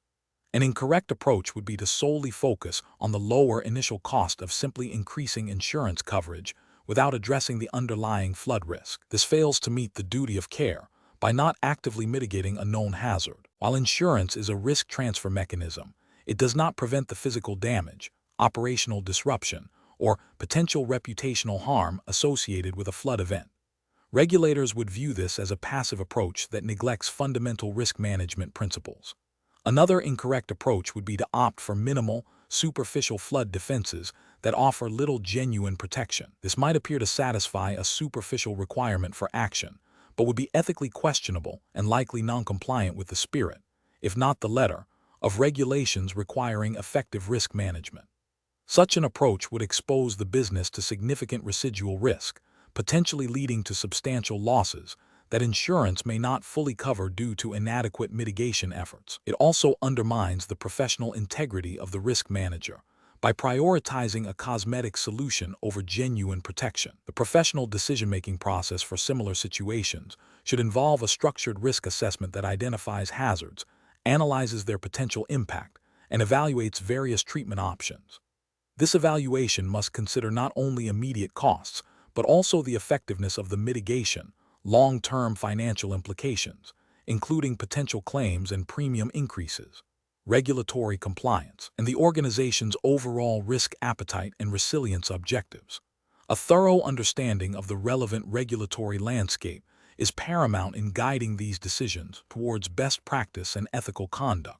An incorrect approach would be to solely focus on the lower initial cost of simply increasing insurance coverage without addressing the underlying flood risk. This fails to meet the duty of care by not actively mitigating a known hazard. While insurance is a risk transfer mechanism, it does not prevent the physical damage, operational disruption, or potential reputational harm associated with a flood event. Regulators would view this as a passive approach that neglects fundamental risk management principles. Another incorrect approach would be to opt for minimal, superficial flood defenses that offer little genuine protection. This might appear to satisfy a superficial requirement for action, but would be ethically questionable and likely non-compliant with the spirit, if not the letter, of regulations requiring effective risk management. Such an approach would expose the business to significant residual risk, potentially leading to substantial losses that insurance may not fully cover due to inadequate mitigation efforts. It also undermines the professional integrity of the risk manager by prioritizing a cosmetic solution over genuine protection. The professional decision-making process for similar situations should involve a structured risk assessment that identifies hazards, analyzes their potential impact, and evaluates various treatment options. This evaluation must consider not only immediate costs, but also the effectiveness of the mitigation, long-term financial implications, including potential claims and premium increases, regulatory compliance, and the organization's overall risk appetite and resilience objectives. A thorough understanding of the relevant regulatory landscape is paramount in guiding these decisions towards best practice and ethical conduct.